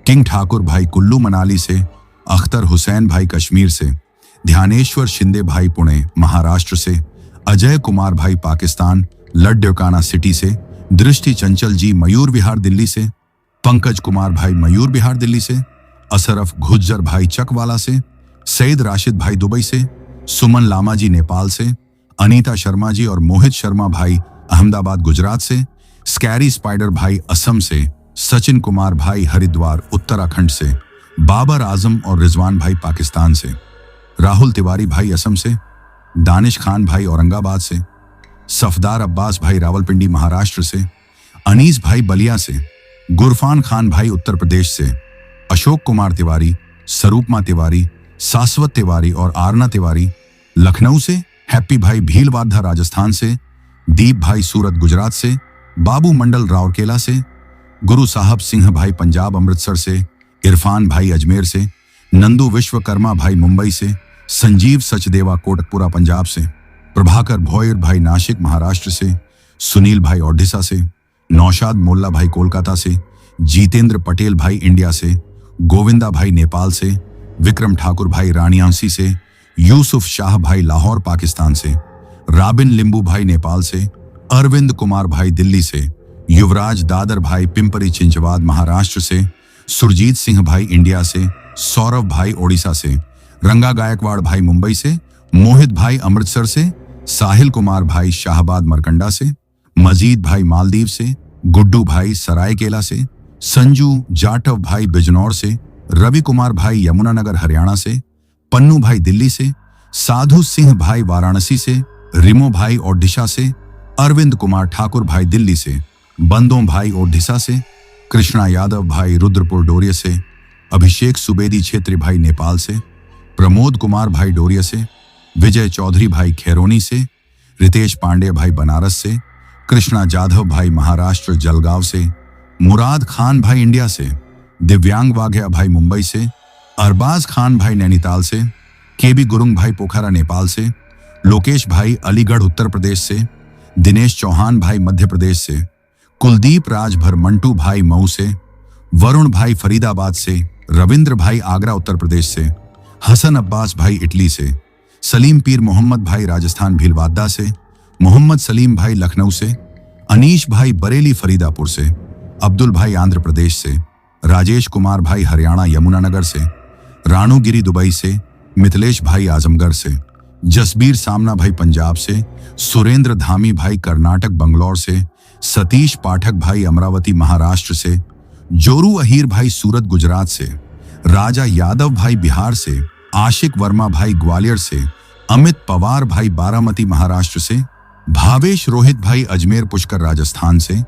किंग ठाकुर भाई कुल्लू मनाली से, अख्तर हुसैन भाई कश्मीर से, ध्यानेश्वर शिंदे भाई पुणे महाराष्ट्र से, अजय कुमार भाई पाकिस्तान लड्डोकाना सिटी से, दृष्टि चंचल जी मयूर विहार दिल्ली से, पंकज कुमार भाई मयूर विहार दिल्ली से, असरफ गुज्जर भाई चकवाला से, सईद राशिद भाई दुबई से, सुमन लामा जी नेपाल से, अनीता शर्मा जी और मोहित शर्मा भाई अहमदाबाद गुजरात से, स्कैरी स्पाइडर भाई असम से, सचिन कुमार भाई हरिद्वार उत्तराखंड से, बाबर आजम और रिजवान भाई पाकिस्तान से, राहुल तिवारी भाई असम से, दानिश खान भाई औरंगाबाद से, सफदार अब्बास भाई रावलपिंडी महाराष्ट्र से, अनीस भाई बलिया से, गुरफान खान भाई उत्तर प्रदेश से, अशोक कुमार तिवारी, स्वरूपमा तिवारी, शाश्वत तिवारी और आरना तिवारी लखनऊ से, हैप्पी भाई भीलवाड़ा राजस्थान से, दीप भाई सूरत गुजरात से, बाबू मंडल राउरकेला से, गुरु साहब सिंह भाई पंजाब अमृतसर से, इरफान भाई अजमेर से, नंदू विश्वकर्मा भाई मुंबई से, संजीव सचदेवा कोटकपुरा पंजाब से, प्रभाकर भोयर भाई नासिक महाराष्ट्र से, सुनील भाई ओडिशा से, नौशाद मोल्ला भाई कोलकाता से, जीतेंद्र पटेल भाई इंडिया से, गोविंदा भाई नेपाल से, विक्रम ठाकुर भाई रानियांसी से, यूसुफ शाह भाई लाहौर पाकिस्तान से, राबिन लिंबू भाई नेपाल से, अरविंद कुमार भाई दिल्ली से, युवराज दादर भाई पिंपरी चिंचवाद महाराष्ट्र से, सुरजीत सिंह भाई इंडिया से, सौरभ भाई ओडिशा से, रंगा गायकवाड़ भाई मुंबई से, मोहित भाई अमृतसर से, साहिल कुमार भाई शाहबाद मरकंडा से, मजीद भाई मालदीव से, गुड्डू भाई सरायकेला से, संजू जाटव भाई बिजनौर से, रवि कुमार भाई यमुनानगर हरियाणा से, पन्नू भाई दिल्ली से, साधु सिंह भाई वाराणसी से, रिमो भाई ओडिशा से, अरविंद कुमार ठाकुर भाई दिल्ली से, बंदों भाई ओडिशा से, कृष्णा यादव भाई रुद्रपुर डोरिया से, अभिषेक सुबेदी क्षेत्री भाई नेपाल से, प्रमोद कुमार भाई डोरिया से, विजय चौधरी भाई खैरोनी से, रितेश पांडे भाई बनारस से, कृष्णा जाधव भाई महाराष्ट्र जलगांव से, मुराद खान भाई इंडिया से, दिव्यांग वाघेला भाई मुंबई से, अरबाज खान भाई नैनीताल से, केबी गुरुंग भाई पोखरा नेपाल से, लोकेश भाई अलीगढ़ उत्तर प्रदेश से, दिनेश चौहान भाई मध्य प्रदेश से, कुलदीप राजभर मंटू भाई मऊ से, वरुण भाई फरीदाबाद से, रविंद्र भाई आगरा उत्तर प्रदेश से, हसन अब्बास भाई इटली से, सलीम पीर मोहम्मद भाई राजस्थान भीलवाड़ा से, मोहम्मद सलीम भाई लखनऊ से, अनीश भाई बरेली फरीदापुर से, अब्दुल भाई आंध्र प्रदेश से, राजेश कुमार भाई हरियाणा यमुनानगर से, रानू गिरी दुबई से, मिथिलेश भाई आजमगढ़ से, जसबीर सामना भाई पंजाब से, सुरेंद्र धामी भाई कर्नाटक बंगलौर से, सतीश पाठक भाई अमरावती महाराष्ट्र से, जोरू अहीर भाई सूरत गुजरात से, राजा यादव भाई बिहार से, आशिक वर्मा भाई ग्वालियर से, अमित पवार भाई बारामती महाराष्ट्र से, भावेश रोहित भाई अजमेर पुष्कर राजस्थान से,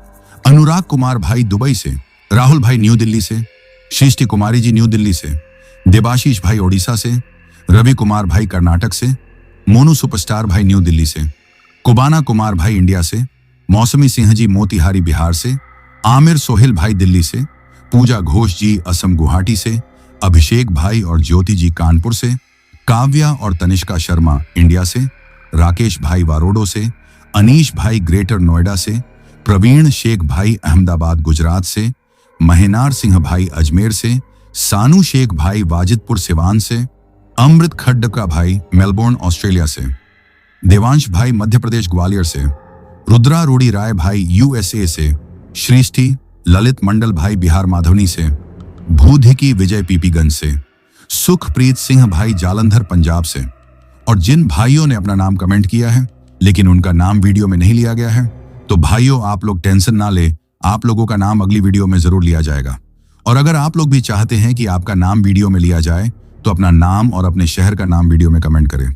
अनुराग कुमार भाई दुबई से, राहुल भाई न्यू दिल्ली से, सृष्टि कुमारी जी न्यू दिल्ली से, देबाशीष भाई ओडिशा से, रवि कुमार भाई कर्नाटक से, मोनू सुपरस्टार भाई न्यू दिल्ली से, कुबाना कुमार भाई इंडिया से, मौसमी सिंह जी मोतिहारी बिहार से, आमिर सोहेल भाई दिल्ली से, पूजा घोष जी असम गुवाहाटी से, अभिषेक भाई और ज्योति जी कानपुर से, काव्या और तनिष्का शर्मा इंडिया से, राकेश भाई वारोडो से, अनीश भाई ग्रेटर नोएडा से, प्रवीण शेख भाई अहमदाबाद गुजरात से, महेनार सिंह भाई अजमेर से, सानू शेख भाई वाजिदपुर सिवान से, अमृत खड्डका भाई मेलबोर्न ऑस्ट्रेलिया से, देवांश भाई मध्य प्रदेश ग्वालियर से, रुद्रा रूडी राय भाई यूएसए से, श्रीष्ठी ललित मंडल भाई बिहार माधवनी से, भूधिकी विजय पीपीगंज से, सुखप्रीत सिंह भाई जालंधर पंजाब से। और जिन भाइयों ने अपना नाम कमेंट किया है लेकिन उनका नाम वीडियो में नहीं लिया गया है, तो भाइयों आप लोग टेंशन ना ले, आप लोगों का नाम अगली वीडियो में जरूर लिया जाएगा। और अगर आप लोग भी चाहते हैं कि आपका नाम वीडियो में लिया जाए तो अपना नाम और अपने शहर का नाम वीडियो में कमेंट करें।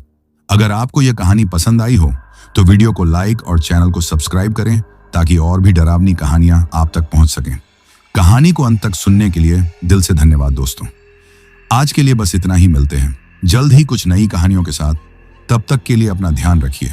अगर आपको यह कहानी पसंद आई हो तो वीडियो को लाइक और चैनल को सब्सक्राइब करें ताकि और भी डरावनी कहानियां आप तक पहुंच सकें। कहानी को अंत तक सुनने के लिए दिल से धन्यवाद दोस्तों। आज के लिए बस इतना ही, मिलते हैं जल्द ही कुछ नई कहानियों के साथ। तब तक के लिए अपना ध्यान रखिए।